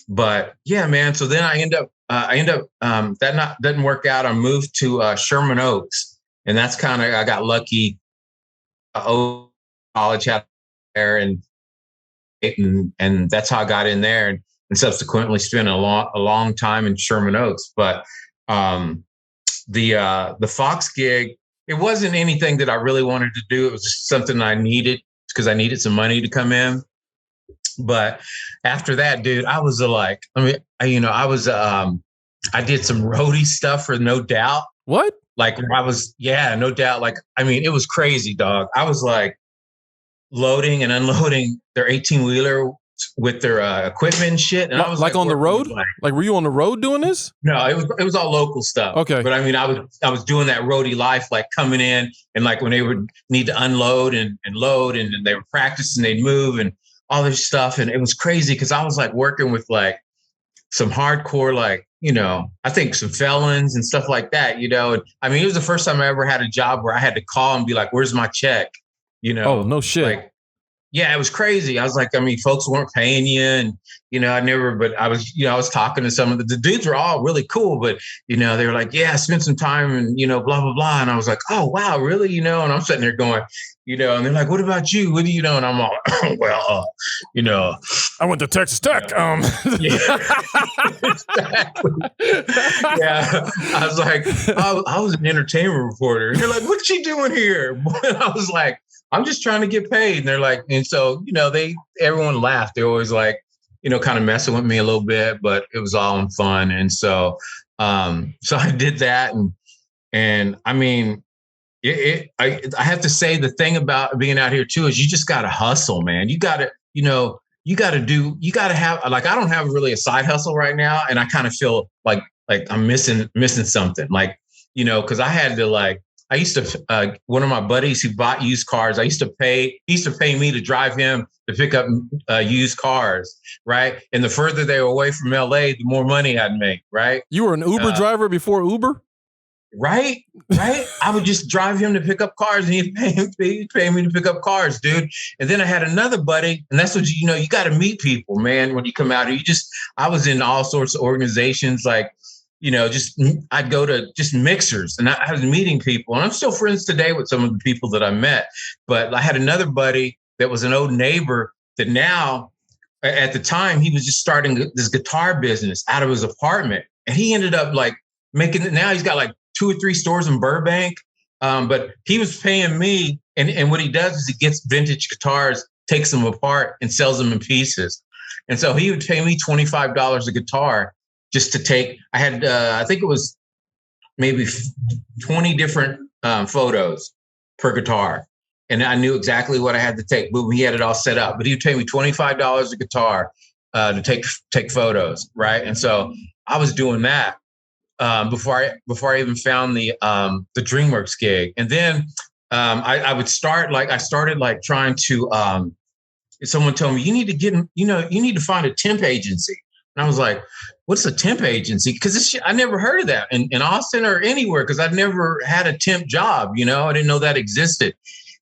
But yeah, man. So then I end up I end up didn't work out. I moved to Sherman Oaks, and that's kind of I got lucky. College had there, and that's how I got in there, and subsequently spent a long time in Sherman Oaks. But the Fox gig, it wasn't anything that I really wanted to do. It was just something I needed because I needed some money to come in. But after that, dude, I was I did some roadie stuff for No Doubt. What? Like No Doubt. Like, I mean, it was crazy, dog. I was like loading and unloading their 18-wheeler with their equipment and shit. And I was like on the road? Like, were you on the road doing this? No, it was all local stuff. Okay. But I mean, I was doing that roadie life, like coming in and like when they would need to unload and load and they were practicing, they'd move and all this stuff. And it was crazy because I was like working with like some hardcore, like, I think some felons and stuff like that, And I mean, it was the first time I ever had a job where I had to call and be like, where's my check? Oh, no shit. Like, yeah, it was crazy. I was like, I mean, folks weren't paying you. And, I was talking to some of the dudes were all really cool, but, they were like, yeah, I spent some time and, blah, blah, blah. And I was like, oh, wow, really? And I'm sitting there going, and they're like, what about you? What do you know? And I'm all, well, I went to Texas Tech. Yeah, exactly. Yeah. I was like, I was an entertainment reporter. And they're like, what's she doing here? And I was like, I'm just trying to get paid. And they're like, and so, everyone laughed. They always like, kind of messing with me a little bit, but it was all in fun. And so, so I did that. And I mean, I have to say the thing about being out here too, is you just got to hustle, man. You got to, you got to have, like, I don't have really a side hustle right now. And I kind of feel like I'm missing something, like, cause I had to I used to, one of my buddies who bought used cars, he used to pay me to drive him to pick up used cars, right? And the further they were away from LA, the more money I'd make, right? You were an Uber driver before Uber? Right. I would just drive him to pick up cars and he'd pay me to pick up cars, dude. And then I had another buddy, and that's what, you got to meet people, man, when you come out here. I was in all sorts of organizations, like, I'd go to just mixers and I was meeting people, and I'm still friends today with some of the people that I met. But I had another buddy that was an old neighbor that now, at the time, he was just starting this guitar business out of his apartment. And he ended up like making it. Now he's got like 2 or 3 stores in Burbank. But he was paying me. And what he does is he gets vintage guitars, takes them apart and sells them in pieces. And so he would pay me $25 a guitar just to take. I had, I think it was maybe 20 different photos per guitar. And I knew exactly what I had to take, but he had it all set up. But he would pay me $25 a guitar to take photos, right? And so I was doing that before I even found the Dreamworks gig. And then I would start I started trying to. Someone told me you need to find a temp agency, and I was like, "What's a temp agency?" Because I never heard of that in Austin or anywhere, because I'd never had a temp job. I didn't know that existed.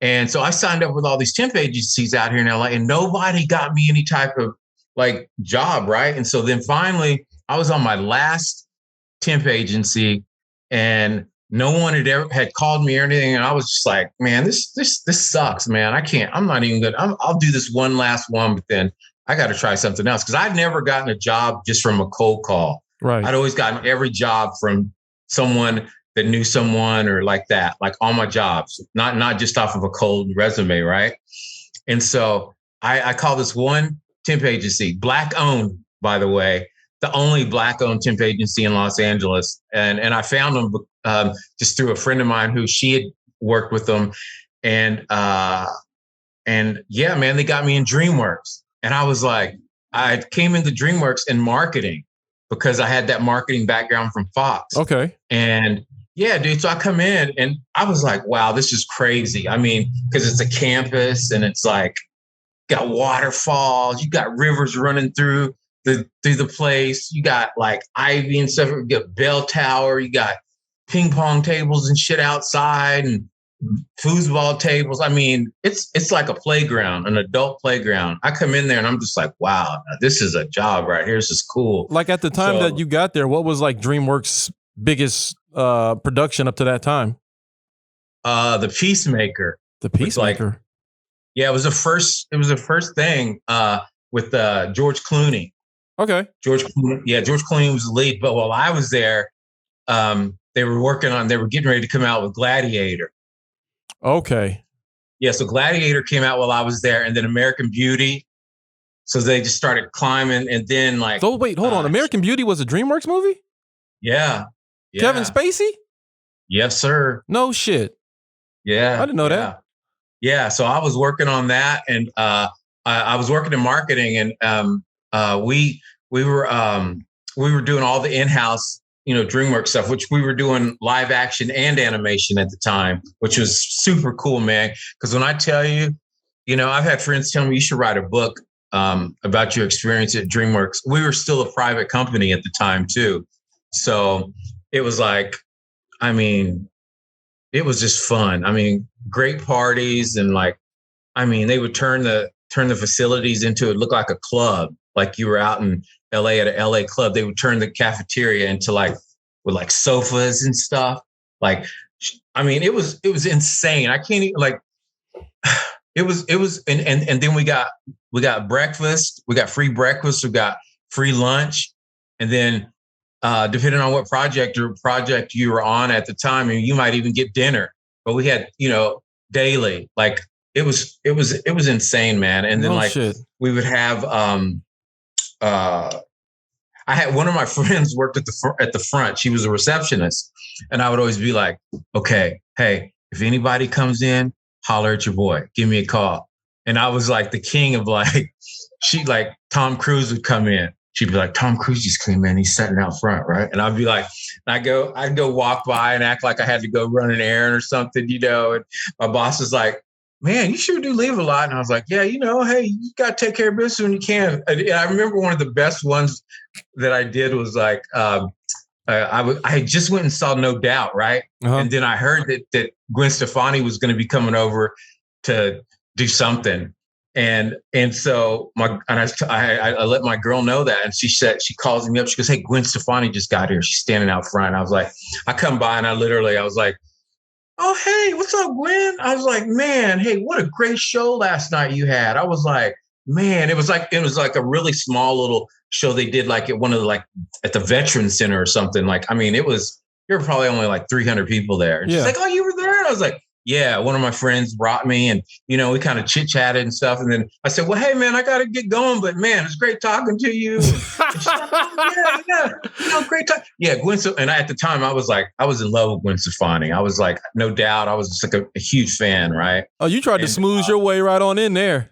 And so I signed up with all these temp agencies out here in LA, and nobody got me any type of job, right? And so then finally, I was on my last temp agency, and no one had called me or anything. And I was just like, man, this sucks, man. I'm not even good. I'll do this one last one, but then I got to try something else. Cause I'd never gotten a job just from a cold call. Right. I'd always gotten every job from someone that knew someone or like that, like all my jobs, not just off of a cold resume. Right. And so I call this one temp agency, Black owned, by the way, the only Black owned temp agency in Los Angeles. And I found them just through a friend of mine who she had worked with them. And yeah, man, they got me in Dreamworks. And I was like, I came into Dreamworks in marketing because I had that marketing background from Fox. Okay. And yeah, dude. So I come in and I was like, wow, this is crazy. I mean, because it's a campus and it's got waterfalls, you got rivers running through the place. You got ivy and stuff. You got bell tower. You got ping pong tables and shit outside. And foosball tables. I mean, it's like a playground, an adult playground. I come in there and I'm just like, wow, this is a job right here. This is cool. Like at the time that you got there, what was like DreamWorks' biggest production up to that time? The Peacemaker. The Peacemaker. Yeah, it was the first thing with George Clooney. Okay. George Clooney was the lead. But while I was there, they were getting ready to come out with Gladiator. Okay. Yeah, so Gladiator came out while I was there, and then American Beauty. So they just started climbing, and then like. So wait, hold on. American Beauty was a DreamWorks movie? Yeah. Kevin Spacey? Yes, sir. No shit. Yeah. I didn't know that. Yeah. So I was working on that, and I was working in marketing, and we were doing all the in-house, DreamWorks stuff, which we were doing live action and animation at the time, which was super cool, man. Because when I tell you, I've had friends tell me you should write a book about your experience at DreamWorks. We were still a private company at the time too. So it was like, I mean, it was just fun. I mean, great parties, and like, I mean, they would turn the facilities into it looked like a club, like you were out in LA at an LA club. They would turn the cafeteria into with sofas and stuff. Like, I mean, it was insane. I can't even it was, and then we got breakfast, we got free breakfast, we got free lunch. And then, depending on what project you were on at the time, and you might even get dinner, but we had, daily, like it was insane, man. And then we would have, I had one of my friends worked at the front. She was a receptionist, and I would always be like, okay, hey, if anybody comes in, holler at your boy, give me a call. And I was like the king of Tom Cruise would come in. She'd be like, Tom Cruise just came in. He's sitting out front, right? And I'd be like, I'd go walk by and act like I had to go run an errand or something, And my boss was like, man, you sure do leave a lot. And I was like, yeah, hey, you got to take care of business when you can. And I remember one of the best ones that I did was like, I just went and saw No Doubt, right? Uh-huh. And then I heard that Gwen Stefani was going to be coming over to do something. And so I let my girl know that, and she calls me up. She goes, "Hey, Gwen Stefani just got here. She's standing out front." And I was like, I come by and I was like, "Oh, hey, what's up, Gwen?" I was like, "Man, hey, what a great show last night you had." I was like, "Man, it was like a really small little show they did like at one of the at the Veterans Center or something. Like, I mean, there were probably only like 300 people there." And she's like, "Oh, you were there?" And I was like, yeah, one of my friends brought me, and, we kind of chit chatted and stuff. And then I said, well, hey, man, I got to get going, but man, it's great talking to you. Yeah, great talk. Yeah, Gwen. And at the time I was in love with Gwen Stefani. I was like, no doubt. I was just like a huge fan. Right. Oh, you tried to smooth your way right on in there.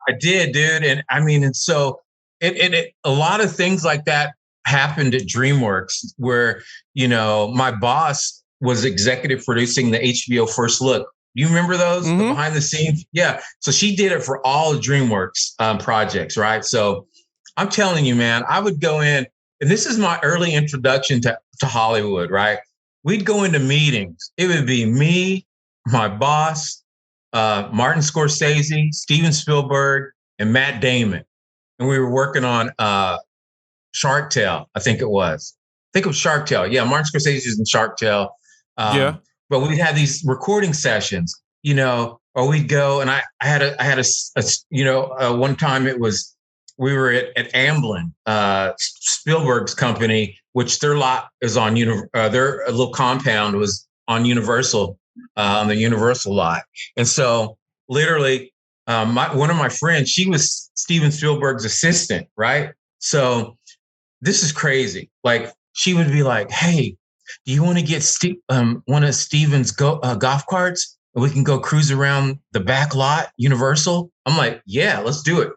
I did, dude. And I mean, and so a lot of things like that happened at DreamWorks where, my boss was executive producing the HBO First Look. You remember those? Mm-hmm. The behind the scenes? Yeah. So she did it for all of DreamWorks projects, right? So I'm telling you, man, I would go in, and this is my early introduction to Hollywood, right? We'd go into meetings. It would be me, my boss, Martin Scorsese, Steven Spielberg, and Matt Damon. And we were working on Shark Tale, I think it was. I think it was Shark Tale. Yeah, Martin Scorsese was in Shark Tale. But we'd have these recording sessions, or we'd go, and I had a one time we were at Amblin, Spielberg's company, which their lot is on, their little compound was on Universal, on the Universal lot. And so literally one of my friends, she was Steven Spielberg's assistant, right? So this is crazy. Like, she would be like, hey, do you want to get one of Steven's golf carts? And we can go cruise around the back lot, Universal. I'm like, yeah, let's do it.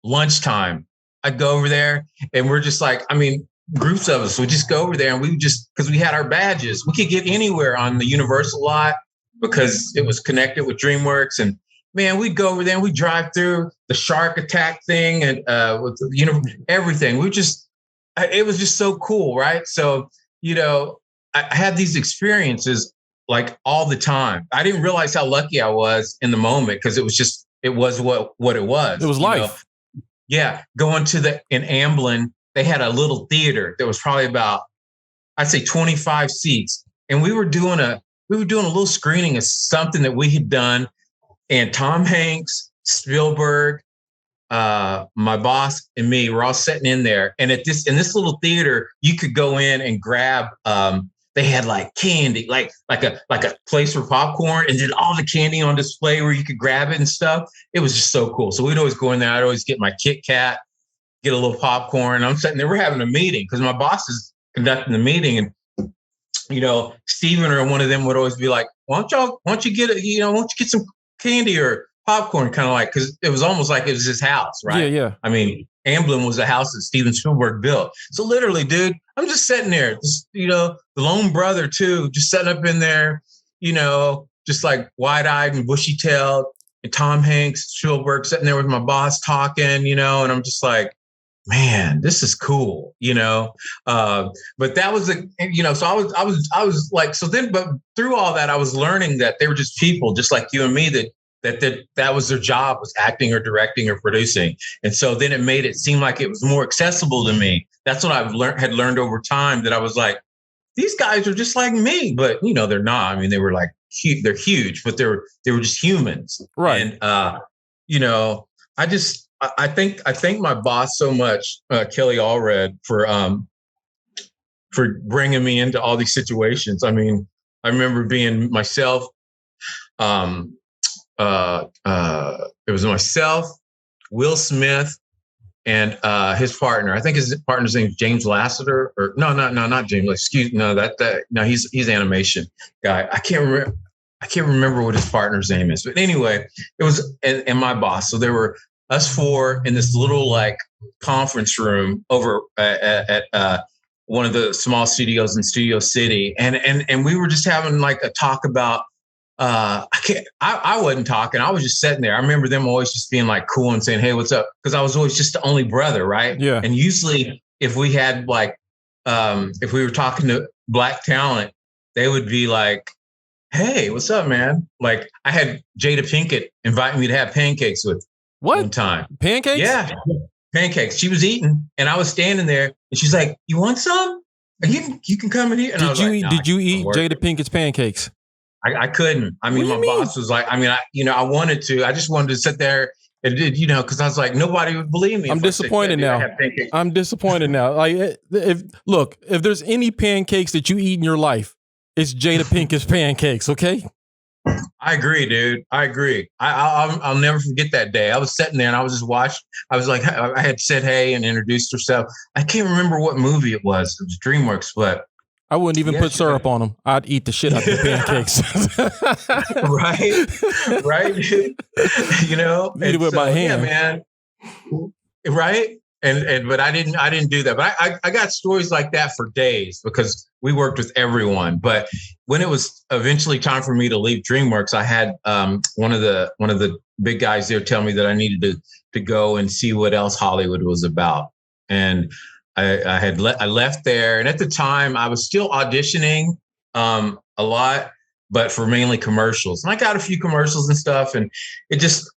Lunchtime, I'd go over there, and we're just like, I mean, groups of us would just go over there, and because we had our badges, we could get anywhere on the Universal lot because it was connected with DreamWorks. And man, we'd go over there and we'd drive through the shark attack thing and with everything. It was just so cool, right? So, I had these experiences like all the time. I didn't realize how lucky I was in the moment because it was what it was. It was life. Yeah. Going in Amblin, they had a little theater that was probably about, I'd say 25 seats. And we were doing a little screening of something that we had done. And Tom Hanks, Spielberg, my boss and me were all sitting in there. And in this little theater, you could go in and grab, they had like candy, like a place for popcorn, and then all the candy on display where you could grab it and stuff. It was just so cool. So we'd always go in there. I'd always get my Kit Kat, get a little popcorn. And I'm sitting there, we're having a meeting because my boss is conducting the meeting. And, Steven or one of them would always be like, why don't you get some candy or popcorn, kind of like, because it was almost like it was his house, right? Yeah. I mean, Amblin was a house that Steven Spielberg built. So literally, dude, I'm just sitting there, the lone brother too, just sitting up in there, just like wide-eyed and bushy-tailed, and Tom Hanks, Spielberg sitting there with my boss talking, and I'm just like, man, this is cool, but that was so I was like, so then, but through all that, I was learning that they were just people just like you and me, that was their job, was acting or directing or producing. And so then it made it seem like it was more accessible to me. That's what I've learned over time, that I was like, these guys are just like me, but they're not. I mean, they were like, they're huge, but they were just humans. Right. And, I thank my boss so much, Kelly Allred, for bringing me into all these situations. I mean, I remember being myself. It was myself, Will Smith, and his partner. I think his partner's name is James Lasseter, or not James. He's animation guy. I can't remember what his partner's name is. But anyway, it was and my boss. So there were us four in this little like conference room over at one of the small studios in Studio City, and we were just having like a talk about. I wasn't talking. I was just sitting there. I remember them always just being like cool and saying, "Hey, what's up?" Because I was always just the only brother, right? Yeah. And usually, if we had like, if we were talking to Black talent, they would be like, "Hey, what's up, man?" Like I had Jada Pinkett invite me to have pancakes with one time. Pancakes? Yeah, pancakes. She was eating, and I was standing there, and she's like, "You want some? You can come and eat." And Did you eat Jada Pinkett's pancakes? I couldn't. I mean, my boss was like, I wanted to. I just wanted to sit there and did, because I was like, nobody would believe me. I'm disappointed now. I'm disappointed now. Like, if there's any pancakes that you eat in your life, it's Jada Pinkett's pancakes. Okay. I agree, dude. I agree. I'll never forget that day. I was sitting there and I was just watching. I was like, I had said hey and introduced herself. I can't remember what movie it was. It was DreamWorks, but. I wouldn't even put syrup on them. I'd eat the shit out of the pancakes. right, dude. Eat it with my hand, man. Right, but I didn't do that. But I got stories like that for days because we worked with everyone. But when it was eventually time for me to leave DreamWorks, I had one of the big guys there tell me that I needed to go and see what else Hollywood was about, and. I left there, and at the time I was still auditioning a lot, but for mainly commercials. And I got a few commercials and stuff, and it just,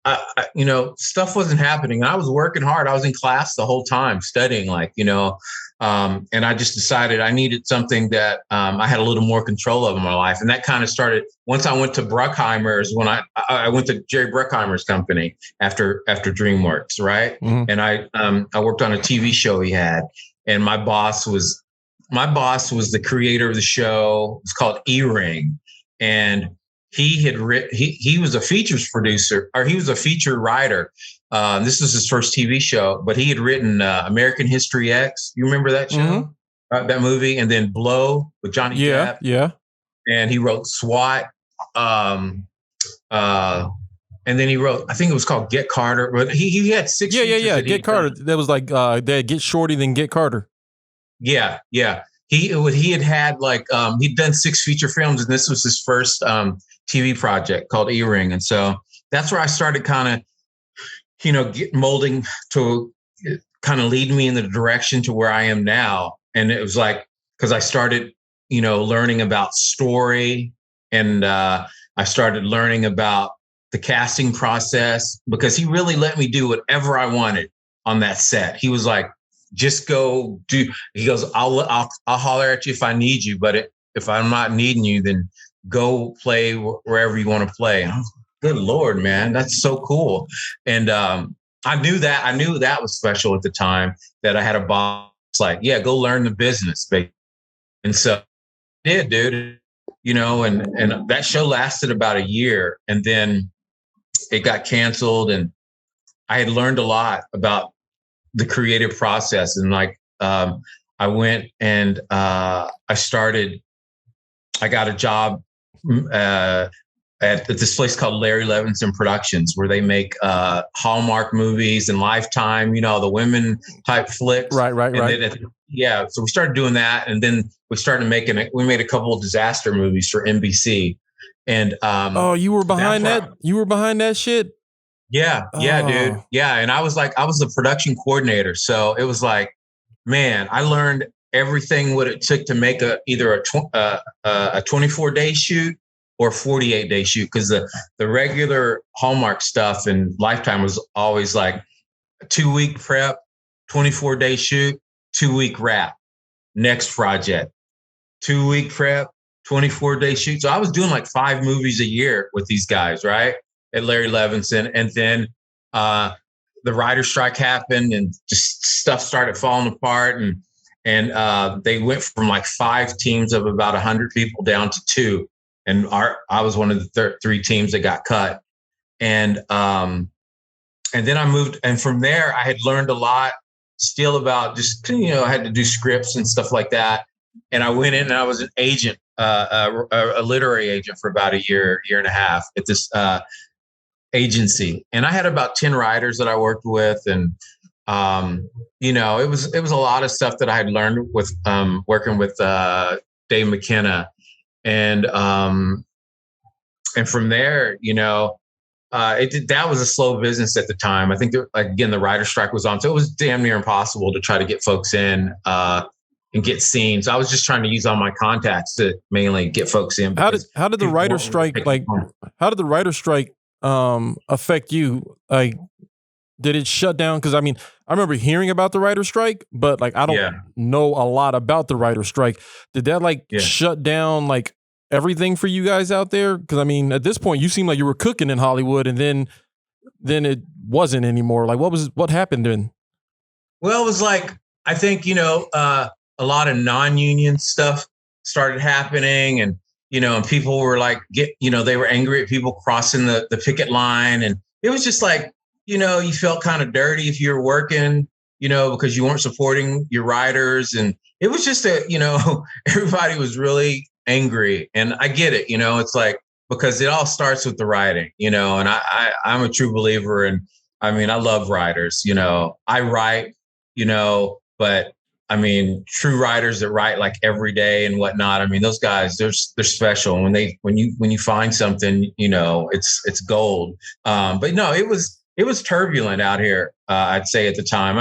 stuff wasn't happening. And I was working hard. I was in class the whole time studying, and I just decided I needed something that I had a little more control of in my life. And that kind of started once I went to Bruckheimer's, when I went to Jerry Bruckheimer's company after DreamWorks, right? Mm-hmm. And I worked on a TV show he had, and my boss was the creator of the show. It's called Ering, and he had he was a features producer, or he was a feature writer. This was his first TV show, but he had written American History X. You remember that show? Mm-hmm. That movie, and then Blow with Johnny Depp. Yeah. And he wrote SWAT. And then he wrote, I think it was called Get Carter, but he had six. Yeah. Get Carter. That was like they Get Shorty, then Get Carter. Yeah. He had he'd done 6 feature films, and this was his first TV project called Ering. And so that's where I started kind of, molding to kind of lead me in the direction to where I am now. And it was like, because I started, learning about story And I started learning about the casting process because he really let me do whatever I wanted on that set. He was like, just go do. He goes, I'll holler at you if I need you, but if I'm not needing you, then go play wherever you want to play. And I was, good Lord, man, that's so cool. And I knew that was special at the time, that I had a boss like, yeah, go learn the business, baby. And so I did, dude. And that show lasted about a year, and then it got canceled, and I had learned a lot about the creative process. And like, I went and I got a job at this place called Larry Levinson Productions, where they make Hallmark movies and Lifetime, the women type flicks. Right. Yeah. So we started doing that. And then we started we made a couple of disaster movies for NBC. And you were behind that? You were behind that shit? Yeah, dude. Yeah. And I was the production coordinator. So it was like, man, I learned everything what it took to make either a 24-day shoot or 48-day shoot. Cause the regular Hallmark stuff and Lifetime was always like a 2-week prep, 24-day shoot, 2-week wrap, next project, 2-week prep, 24-day shoot. So I was doing like 5 movies a year with these guys, right? At Larry Levinson. And then the writer's strike happened and just stuff started falling apart. And they went from like 5 teams of about 100 people down to 2. And I was one of the 3 teams that got cut. And then I moved. And from there, I had learned a lot still about just, I had to do scripts and stuff like that. And I went in and I was an agent, a literary agent for about a year and a half at this agency. And I had about 10 writers that I worked with. And, it was a lot of stuff that I had learned with working with Dave McKenna. And from there, that was a slow business at the time. I think the writer's strike was on. So it was damn near impossible to try to get folks in and get seen. So I was just trying to use all my contacts to mainly get folks in. How did the writer's strike, how did the writer's strike affect you? Like, did it shut down? Because I remember hearing about the writer's strike, but like I don't know a lot about the writer's strike. Did that shut down like everything for you guys out there? Because at this point, you seem like you were cooking in Hollywood, and then it wasn't anymore. Like, what happened then? Well, it was like, I think a lot of non-union stuff started happening, and and people were like, they were angry at people crossing the picket line, and it was just like, you felt kind of dirty if you were working, because you weren't supporting your writers. And it was just everybody was really angry. And I get it, it's like, because it all starts with the writing, and I'm a true believer. And I love writers, I write, but true writers that write like every day and whatnot. Those guys, they're special. And when you find something, it's gold. But no, it was turbulent out here. I'd say at the time.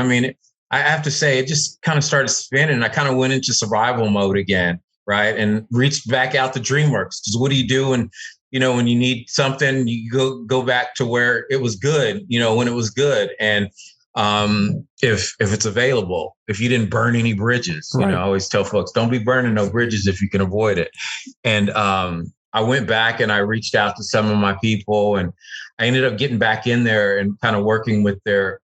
I have to say it just kind of started spinning. I kind of went into survival mode again, right? And reached back out to Dreamworks. Because what do you do when you need something? You go back to where it was good, when it was good. And if it's available, if you didn't burn any bridges, right. I always tell folks, don't be burning no bridges if you can avoid it. And I went back and I reached out to some of my people, and I ended up getting back in there and kind of working with their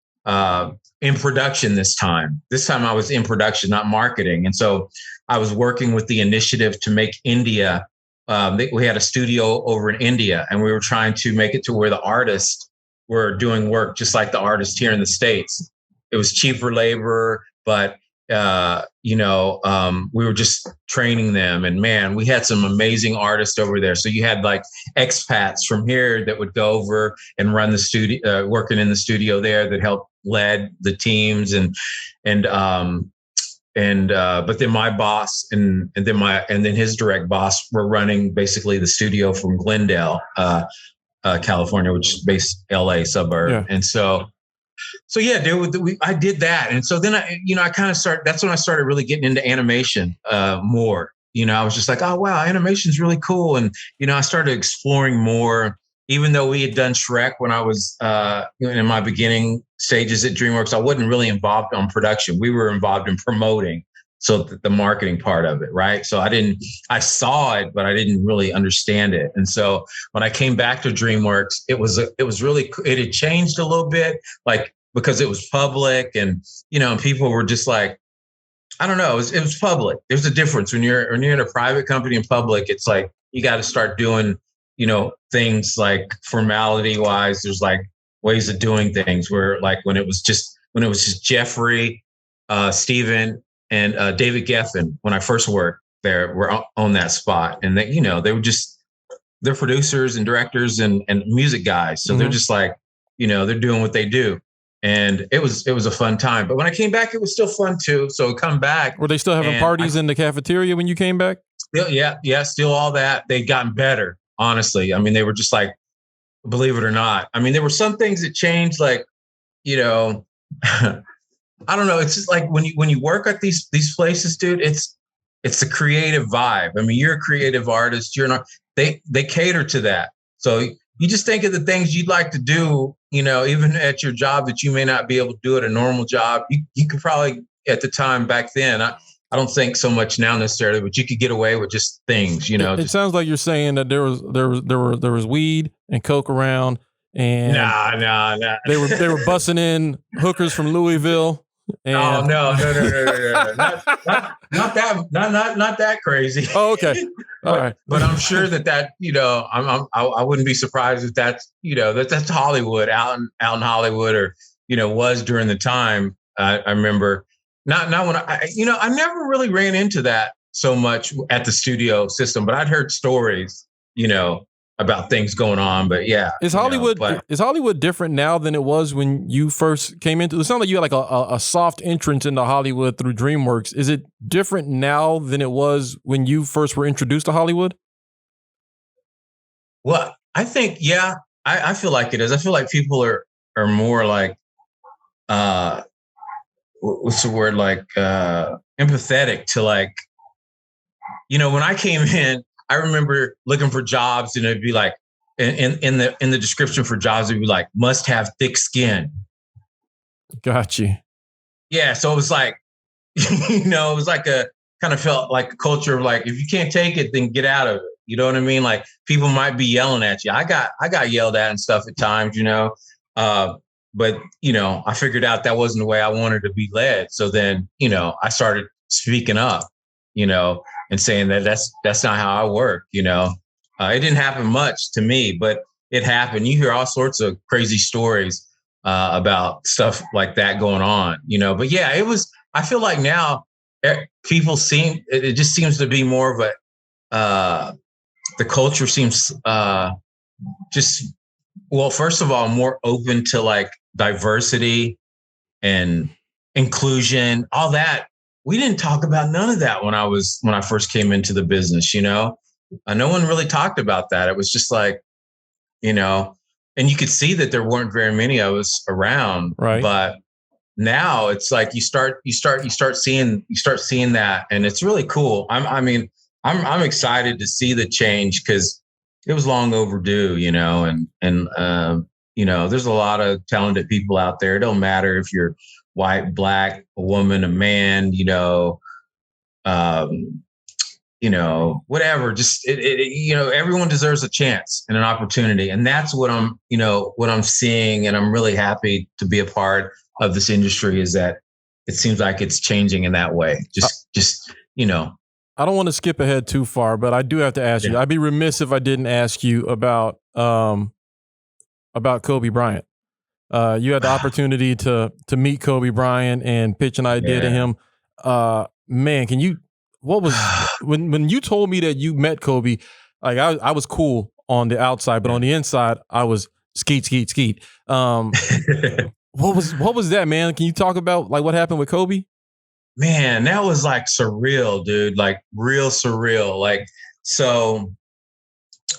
in production this time. This time I was in production, not marketing. And so I was working with the initiative to make India. We had a studio over in India, and we were trying to make it to where the artists were doing work just like the artists here in the States. It was cheaper labor, but we were just training them. And man, we had some amazing artists over there. So you had like expats from here that would go over and run the studio, working in the studio there, that helped led the teams. But then my boss and then his direct boss were running basically the studio from Glendale, California, which is based LA suburb. Yeah. And so yeah, dude, I did that. And so then I kind of started, that's when I started really getting into animation more. I was just like, oh, wow, animation's really cool. And, I started exploring more, even though we had done Shrek when I was in my beginning stages at DreamWorks. I wasn't really involved on production. We were involved in promoting. So the marketing part of it, right? So I saw it, but I didn't really understand it. And so when I came back to DreamWorks, it had changed a little bit, like, because it was public and, and people were just like, I don't know, it was public. There's a difference when you're in a private company in public. It's like, you got to start doing, things like formality wise. There's like ways of doing things where, like, when it was just Jeffrey, Steven, and David Geffen, when I first worked there, were on that spot. And they were they're producers and directors and music guys. So they're just like, they're doing what they do. And it was a fun time. But when I came back, it was still fun too. So come back. Were they still having parties in the cafeteria when you came back? Still, yeah, still all that. They'd gotten better, honestly. I mean, they were just like, believe it or not. I mean, there were some things that changed, like, I don't know. It's just like when you work at these places, dude, it's the creative vibe. I mean, you're a creative artist. You're not, they cater to that. So you just think of the things you'd like to do, even at your job that you may not be able to do at a normal job. You could probably, at the time back then, I don't think so much now necessarily, but you could get away with just things, It sounds like you're saying that there was weed and coke around, and nah. They were busting in hookers from Louisville. And oh no. Not that crazy. Oh, okay. All right. But I'm sure that I wouldn't be surprised if that's that's Hollywood, out in Hollywood, or was during the time. I remember not when I never really ran into that so much at the studio system, but I'd heard stories about things going on. But yeah, is Hollywood different now than it was when you first came into it? It sounded like you had like a soft entrance into Hollywood through DreamWorks. Is it different now than it was when you first were introduced to Hollywood? Well, I think, yeah, I feel like it is. I feel like people are more like, what's the word? Like, empathetic to, like, when I came in, I remember looking for jobs, and it'd be like, in the description for jobs, it'd be like, must have thick skin. Got you. Yeah. So it was like, it was like kind of felt like a culture of like, if you can't take it, then get out of it. You know what I mean? Like, people might be yelling at you. I got yelled at and stuff at times, but I figured out that wasn't the way I wanted to be led. So then, I started speaking up, and saying that that's not how I work. It didn't happen much to me, but it happened. You hear all sorts of crazy stories about stuff like that going on, but yeah, I feel like now people it just seems to be more of the culture seems first of all, more open to like diversity and inclusion, all that. We didn't talk about none of that when I first came into the business, no one really talked about that. It was just like, and you could see that there weren't very many of us around, right? But now it's like you start seeing that, and it's really cool. I'm excited to see the change, because it was long overdue, and there's a lot of talented people out there. It don't matter if you're white, black, a woman, a man, whatever. Just everyone deserves a chance and an opportunity, and that's what I'm seeing, and I'm really happy to be a part of this industry. Is that it seems like it's changing in that way. I don't want to skip ahead too far, but I do have to ask you. I'd be remiss if I didn't ask you about Kobe Bryant. You had the opportunity to meet Kobe Bryant and pitch an idea to him. Man, when you told me that you met Kobe, like I was cool on the outside, but on the inside, I was skeet. What was that, man? Can you talk about like what happened with Kobe? Man, that was like surreal, dude. Like real surreal. Like, so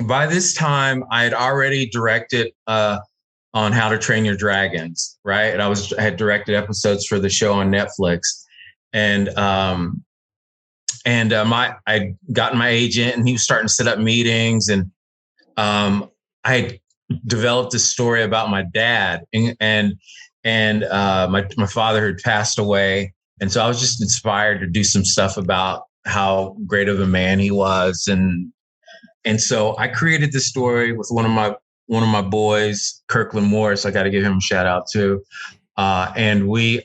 by this time I had already directed on How to Train Your Dragons, right? And I had directed episodes for the show on Netflix. And I got my agent, and he was starting to set up meetings, and I developed this story about my dad, and my father had passed away, and so I was just inspired to do some stuff about how great of a man he was, and so I created this story with one of my boys, Kirkland Morris. I got to give him a shout out too, and we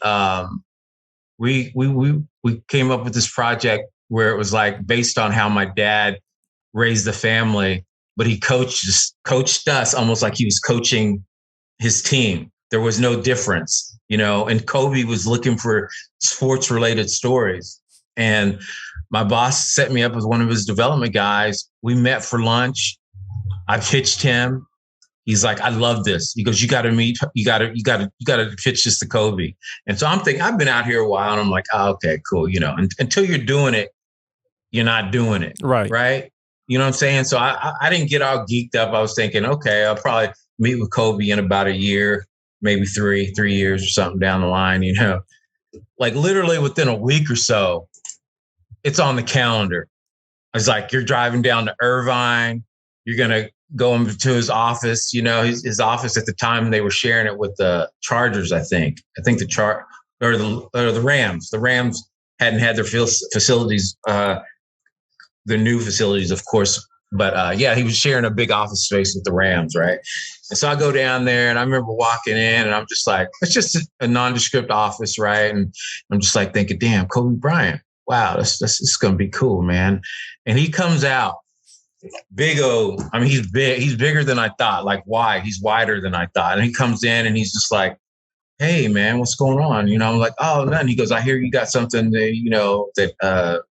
came up with this project where it was like based on how my dad raised the family, but he coached us almost like he was coaching his team. There was no difference, and Kobe was looking for sports related stories. And my boss set me up with one of his development guys. We met for lunch. I pitched him. He's like, I love this. He goes, you got to pitch this to Kobe. And so I'm thinking, I've been out here a while, and I'm like, oh, okay, cool. Until you're doing it, you're not doing it. Right. Right. You know what I'm saying? So I didn't get all geeked up. I was thinking, okay, I'll probably meet with Kobe in about a year, maybe three years or something down the line, like literally within a week or so, it's on the calendar. I was like, you're driving down to Irvine. You're going to go into his office. His office at the time, they were sharing it with the Chargers, I think the Rams. The Rams hadn't had their facilities, the new facilities, of course. But he was sharing a big office space with the Rams, right? And so I go down there, and I remember walking in, and I'm just like, it's just a nondescript office, right? And I'm just like thinking, damn, Kobe Bryant. Wow, this is going to be cool, man. And he comes out, big O. I mean, he's big. He's bigger than I thought, like wide. He's wider than I thought. And he comes in, and he's just like, hey, man, what's going on? I'm like, oh, nothing. He goes, I hear you got something that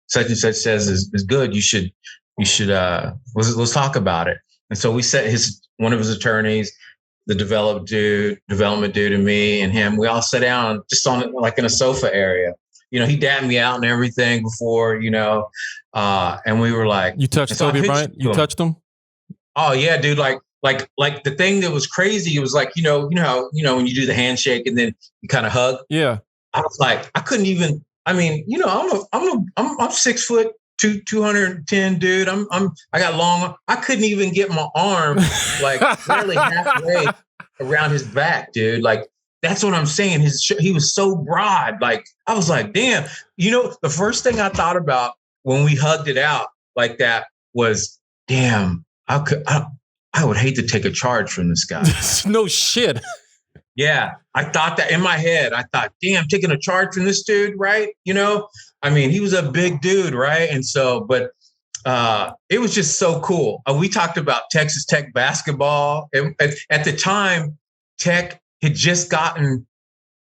such and such says is good. You should let's talk about it. And so we set one of his attorneys, the development dude, and me and him. We all sat down just on like in a sofa area. He dabbed me out and everything before, and we were like, you touched Kobe Bryant? You touched him? Oh yeah, dude. Like the thing that was crazy, it was like, how when you do the handshake and then you kind of hug. Yeah. I was like, I couldn't even, I'm 6 foot, 210 dude. I got long. I couldn't even get my arm like barely halfway around his back, dude. Like, that's what I'm saying. He was so broad. Like, I was like, damn, the first thing I thought about when we hugged it out like that was, damn, I would hate to take a charge from this guy. No shit. Yeah. I thought that in my head. I thought, damn, taking a charge from this dude, right? He was a big dude, right? And so, but it was just so cool. We talked about Texas Tech basketball. At the time, Tech had just gotten,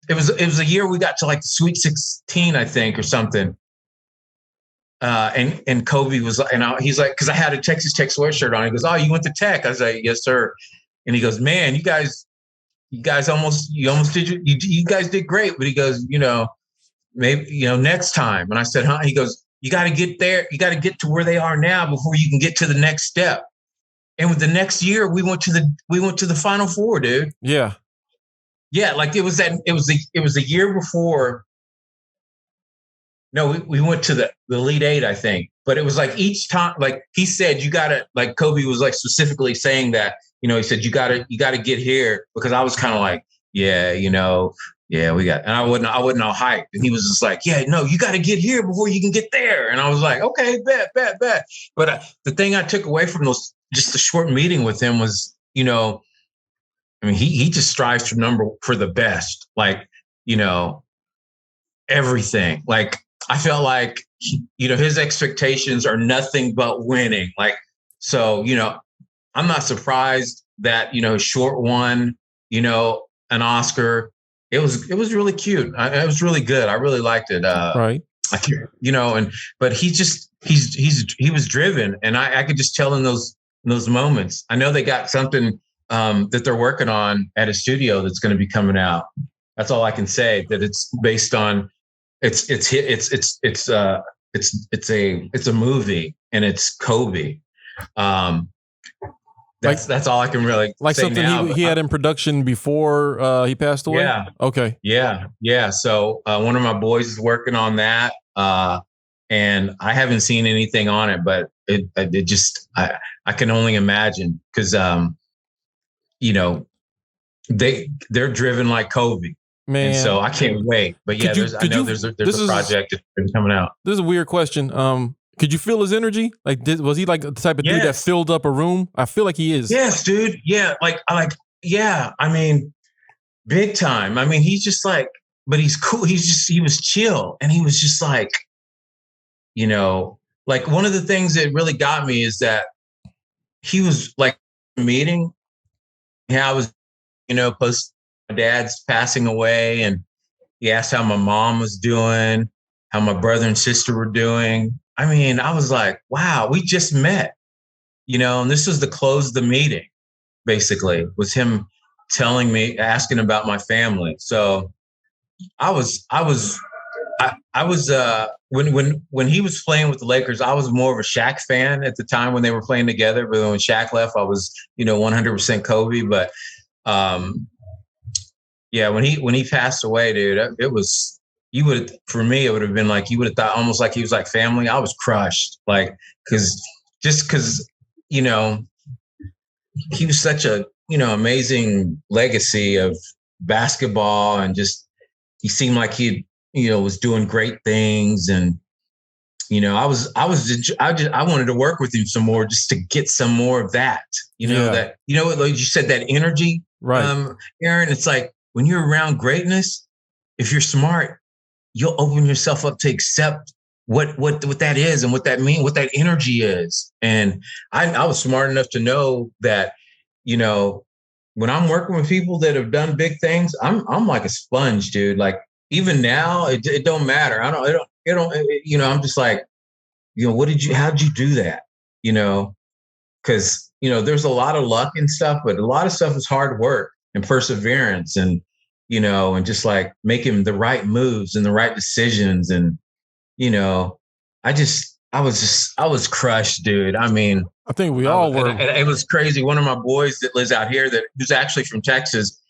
it was a year we got to like the Sweet 16, I think, or something. And Kobe was, he's like, because I had a Texas Tech sweatshirt on. He goes, oh, you went to Tech? I was like, yes, sir. And he goes, man, you guys almost did, you guys did great. But he goes, maybe, next time. And I said, huh? He goes, you got to get there. You got to get to where they are now before you can get to the next step. And with the next year, we went to the Final Four, dude. Yeah. Yeah, like it was the year before. No, we went to the Elite Eight, I think. But it was like each time, like he said, you gotta, like Kobe was like specifically saying that, he said you gotta get here, because I was kind of like, yeah, we got, and I wasn't all hyped. And he was just like, yeah, no, you gotta get here before you can get there. And I was like, okay, bet. But the thing I took away from just the short meeting with him was, he just strives for the best, like, everything. Like, I felt like, his expectations are nothing but winning. Like, so, I'm not surprised that, Short won, an Oscar. It was really cute. It was really good. I really liked it. Right. But he was driven, and I could just tell in those moments. I know they got something that they're working on at a studio that's going to be coming out. That's all I can say. That it's based on, it's a movie, and it's Kobe. That's all I can really like say something now. he had in production before he passed away. Yeah. Okay. Yeah. So one of my boys is working on that. and I haven't seen anything on it, but it just, I can only imagine because, you know, they're driven like Kobe. Man. And so I can't wait. But yeah, I know there's a project that's coming out. This is a weird question. Could you feel his energy? Like, was he like the type of dude that filled up a room? I feel like he is. Yes, dude. Yeah. Yeah. I mean, big time. I mean, he's just like, but he's cool. He was chill. And he was just like, you know, like one of the things that really got me is that he was like meeting. Yeah, I was, you know, post my dad's passing away, and he asked how my mom was doing, how my brother and sister were doing. I mean, I was like, wow, we just met, you know, and this was the close of the meeting, basically, was him telling me, asking about my family. So when he was playing with the Lakers, I was more of a Shaq fan at the time when they were playing together. But when Shaq left, I was, you know, 100% Kobe. But yeah, when he passed away, dude, for me, it would have been like, you would have thought almost like he was like family. I was crushed, like, because, you know, he was such a, you know, amazing legacy of basketball, and just, he seemed like he, you know, was doing great things. And, you know, I wanted to work with him some more, just to get some more of that, you know, that, you know, like you said, that energy, right? Aaron, it's like when you're around greatness, if you're smart, you'll open yourself up to accept what that is and what that means, what that energy is. And I was smart enough to know that, you know, when I'm working with people that have done big things, I'm like a sponge, dude. Like even now, it don't matter. You know, I'm just like, you know, how did you do that? You know, because, you know, there's a lot of luck and stuff, but a lot of stuff is hard work and perseverance, and, you know, and just like making the right moves and the right decisions. And, you know, I was crushed, dude. I mean, I think we all were. And it was crazy. One of my boys that lives out here, that who's actually from Texas,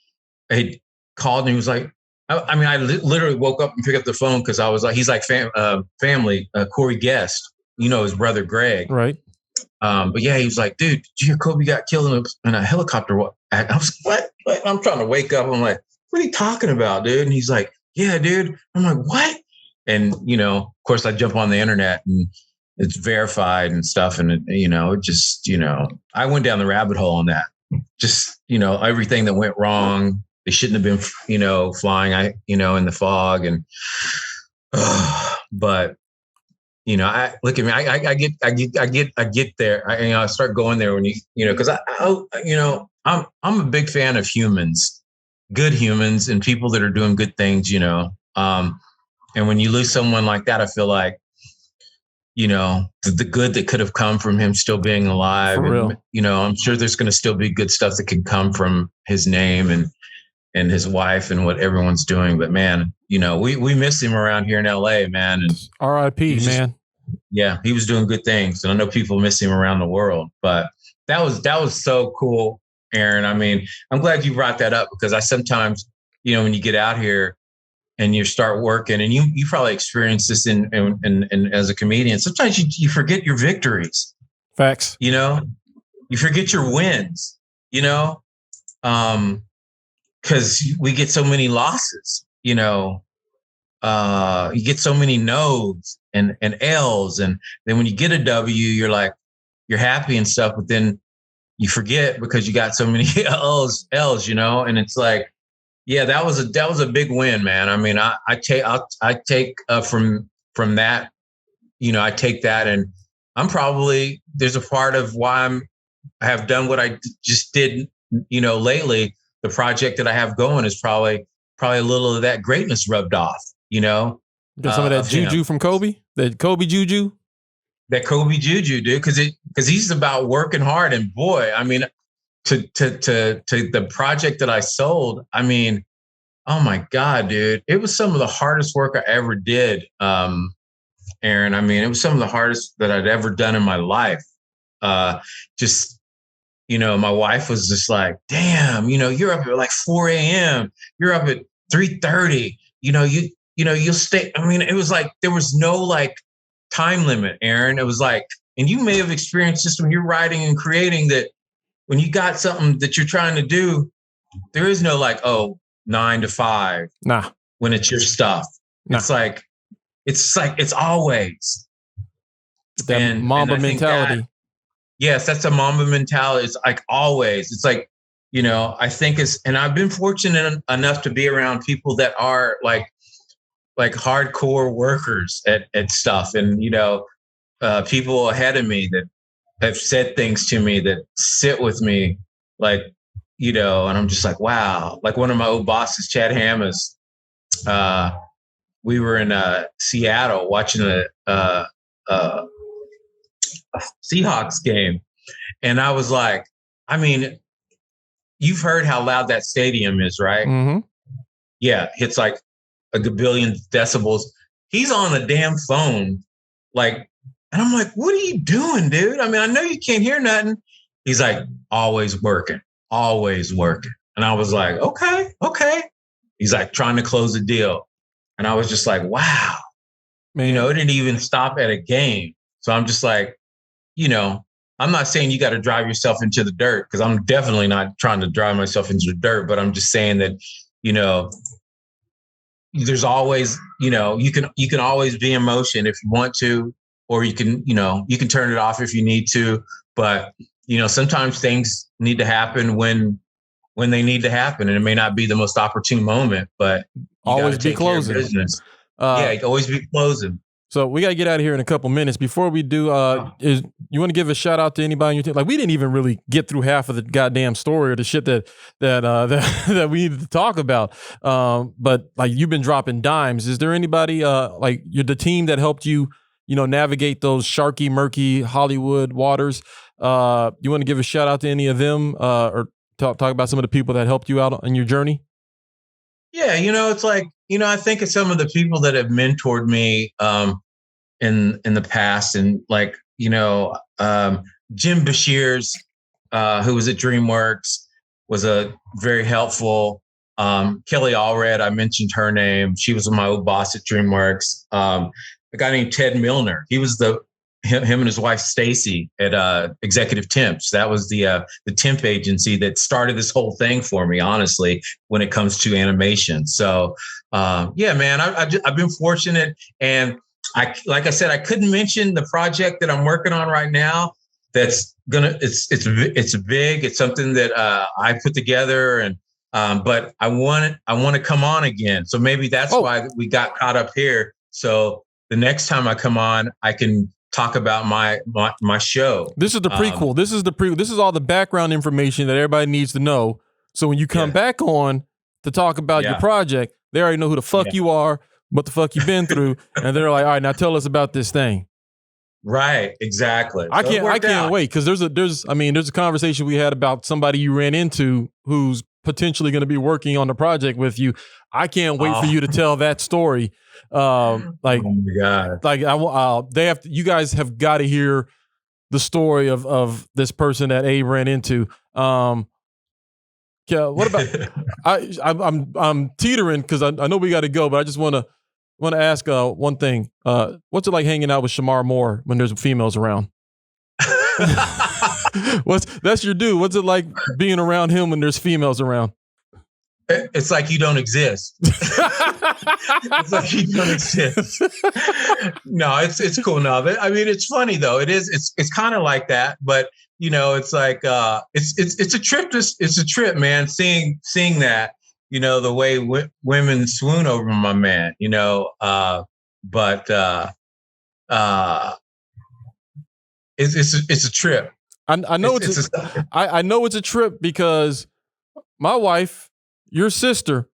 he called me. He was like, I literally woke up and picked up the phone because I was like, he's like family, Corey Guest, you know, his brother Greg. Right. But yeah, he was like, dude, did you hear Kobe got killed in a helicopter? I was like, what? I'm trying to wake up. I'm like, what are you talking about, dude? And he's like, yeah, dude. I'm like, what? And, you know, of course, I jump on the internet and it's verified and stuff. And, you know, it just, you know, I went down the rabbit hole on that. Just, you know, everything that went wrong. They shouldn't have been, you know, flying, in the fog. And, but, you know, I look at me, I get there. I start going there when you know, because I'm a big fan of humans, good humans, and people that are doing good things, you know. And when you lose someone like that, I feel like, you know, the good that could have come from him still being alive. For real. And, you know, I'm sure there's going to still be good stuff that can come from his name and his wife and what everyone's doing. But man, you know, we miss him around here in LA, man. And R.I.P. man. Yeah, he was doing good things. And I know people miss him around the world, but that was so cool, Aaron. I mean, I'm glad you brought that up, because I sometimes, you know, when you get out here and you start working, and you probably experience this in as a comedian, sometimes you forget your victories. Facts. You know, you forget your wins, you know, because we get so many losses, you know, you get so many no's and L's. And then when you get a W, you're happy and stuff, but then you forget because you got so many L's, you know, and it's like, yeah, that was a big win, man. I mean, I take from that, you know, I take that, and I'm probably, there's a part of why I have done what I just did, you know, lately. The project that I have going is probably a little of that greatness rubbed off, you know. Got some of that juju from Kobe, that Kobe juju. That Kobe juju, dude, because he's about working hard, and boy, I mean, to the project that I sold, I mean, oh my God, dude, it was some of the hardest work I ever did, Aaron. I mean, it was some of the hardest that I'd ever done in my life. Just, you know, my wife was just like, damn, you know, you're up at like 4 a.m. You're up at 3:30. You know, you'll stay. I mean, it was like, there was no like time limit, Aaron. It was like, and you may have experienced this when you're writing and creating, that when you got something that you're trying to do, there is no like, 9 to 5. Nah. When it's your stuff. Nah. It's always. That Mamba mentality. Yes, that's a Mamba mentality. It's like always. It's like, I think and I've been fortunate enough to be around people that are like hardcore workers at stuff, and people ahead of me that have said things to me that sit with me, like, and I'm just like, wow. Like one of my old bosses, Chad Hammes, we were in Seattle watching a Seahawks game, and I was like, I mean, you've heard how loud that stadium is, right? Mm-hmm. Yeah, it's like a gabillion decibels. He's on the damn phone, like, and I'm like, what are you doing, dude? I mean, I know you can't hear nothing. He's like, always working. And I was like, okay. He's like trying to close the deal. And I was just like, wow. Man. It didn't even stop at a game. So I'm just like, I'm not saying you got to drive yourself into the dirt, because I'm definitely not trying to drive myself into the dirt, but I'm just saying that, there's always, you can always be in motion if you want to, or you can turn it off if you need to. But, sometimes things need to happen when they need to happen, and it may not be the most opportune moment, but always be closing. Always be closing. So we got to get out of here in a couple minutes. Before we do, you want to give a shout out to anybody on your team? Like, we didn't even really get through half of the goddamn story or the shit that we needed to talk about. But like, you've been dropping dimes. Is there anybody like you're the team that helped you, navigate those sharky, murky Hollywood waters? You want to give a shout out to any of them, or talk about some of the people that helped you out on your journey? Yeah, it's like, I think of some of the people that have mentored me in the past, and like, Jim Bashir's, who was at Dreamworks, was a very helpful. Kelly Allred, I mentioned her name. She was my old boss at Dreamworks. A guy named Ted Milner. He was him and his wife Stacy at Executive Temps. That was the temp agency that started this whole thing for me, honestly, when it comes to animation. So yeah, man, I've been fortunate, and like I said, I couldn't mention the project that I'm working on right now. It's big. It's something that I put together, and but I want to come on again. So maybe that's why we got caught up here. So the next time I come on, I can talk about my show. This is the prequel. This is all the background information that everybody needs to know. So when you come back on to talk about your project, they already know who the fuck you are, what the fuck you've been through, and they're like, all right, now tell us about this thing. Right, exactly. I can't wait, because there's a conversation we had about somebody you ran into who's potentially going to be working on the project with you. I can't wait for you to tell that story. Oh my God. Like you guys have got to hear the story of this person that Abe ran into. What about I'm teetering because I know we got to go, but I just want to ask one thing. What's it like hanging out with Shamar Moore when there's females around? That's your dude. What's it like being around him when there's females around? It's like you don't exist. It's like you don't exist. No, it's cool. No, I mean, it's funny though. It's kind of like that, but it's like it's a trip. It's a trip, man. Seeing that, the way women swoon over my man. But it's a trip. I know I know it's a trip because my wife, your sister,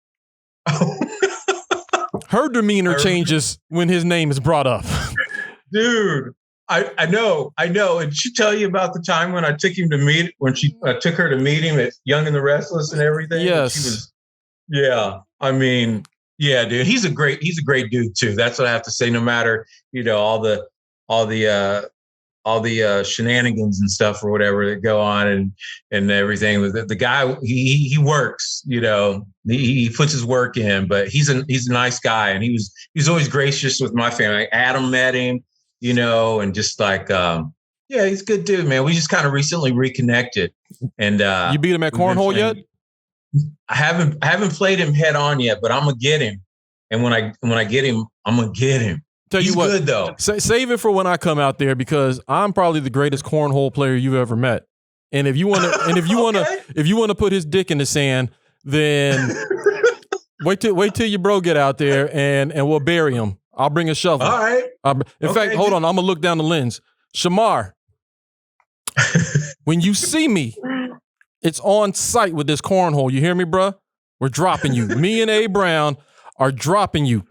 her demeanor changes when his name is brought up. Dude, I know. And she tell you about the time when I took him to meet, when she took her to meet him at Young and the Restless and everything. Yes. I mean, yeah, dude, he's a great dude too. That's what I have to say. No matter, all the shenanigans and stuff or whatever that go on and everything. The guy, he works, he puts his work in, but he's a nice guy, and he's always gracious with my family. Adam met him, you know, and just like, yeah, he's a good dude, man. We just kind of recently reconnected. And you beat him at cornhole yet? I haven't played him head on yet, but I'm gonna get him. And when I get him, I'm gonna get him. Tell He's you what, good though. Save it for when I come out there, because I'm probably the greatest cornhole player you've ever met. And if you want to, if you want to put his dick in the sand, then wait till your bro get out there and we'll bury him. I'll bring a shovel. All right. In fact, hold on. I'm gonna look down the lens. Shamar, when you see me, it's on site with this cornhole. You hear me, bro? We're dropping you. Me and Abe Brown are dropping you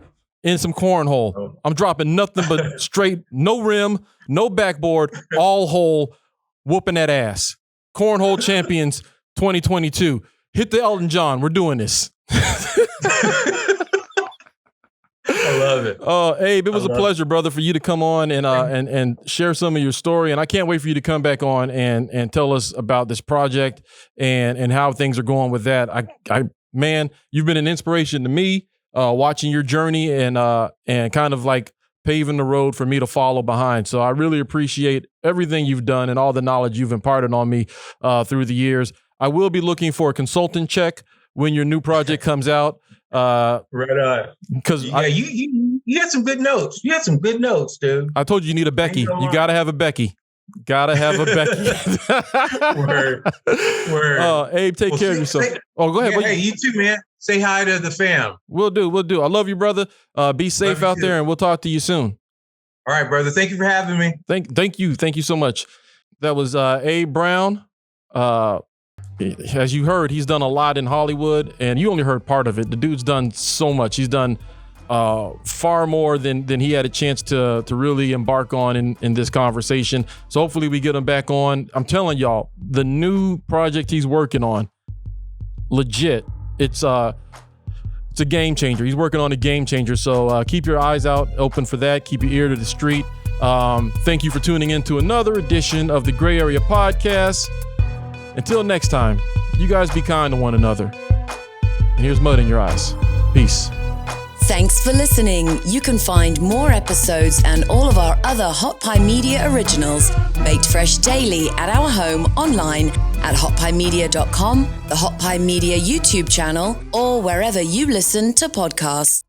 in some cornhole. I'm dropping nothing but straight, no rim, no backboard, all hole, whooping that ass. Cornhole Champions 2022. Hit the Elton John. We're doing this. I love it. Abe, it was a pleasure, brother, for you to come on and share some of your story. And I can't wait for you to come back on and tell us about this project and how things are going with that. Man, you've been an inspiration to me, watching your journey and kind of like paving the road for me to follow behind. So I really appreciate everything you've done and all the knowledge you've imparted on me through the years. I will be looking for a consultant check when your new project comes out. Right on. Because you had some good notes. You had some good notes, dude. I told you need a Becky. You got to have a Becky. Gotta have a Becky. Word. Abe, take care of yourself. Go ahead. Hey, you too, man. Say hi to the fam. We'll do. I love you, brother. Be safe out there, and we'll talk to you soon. All right, brother. Thank you for having me. Thank you. Thank you so much. That was Abe Brown. As you heard, he's done a lot in Hollywood, and you only heard part of it. The dude's done so much. He's done far more than he had a chance to really embark on in this conversation. So hopefully we get him back on. I'm telling y'all, the new project he's working on, legit. It's a game changer. He's working on a game changer. So keep your eyes out open for that. Keep your ear to the street. Thank you for tuning in to another edition of the Gray Area Podcast. Until next time, you guys be kind to one another. And here's mud in your eyes. Peace. Thanks for listening. You can find more episodes and all of our other Hot Pie Media originals baked fresh daily at our home online at hotpiemedia.com, the Hot Pie Media YouTube channel, or wherever you listen to podcasts.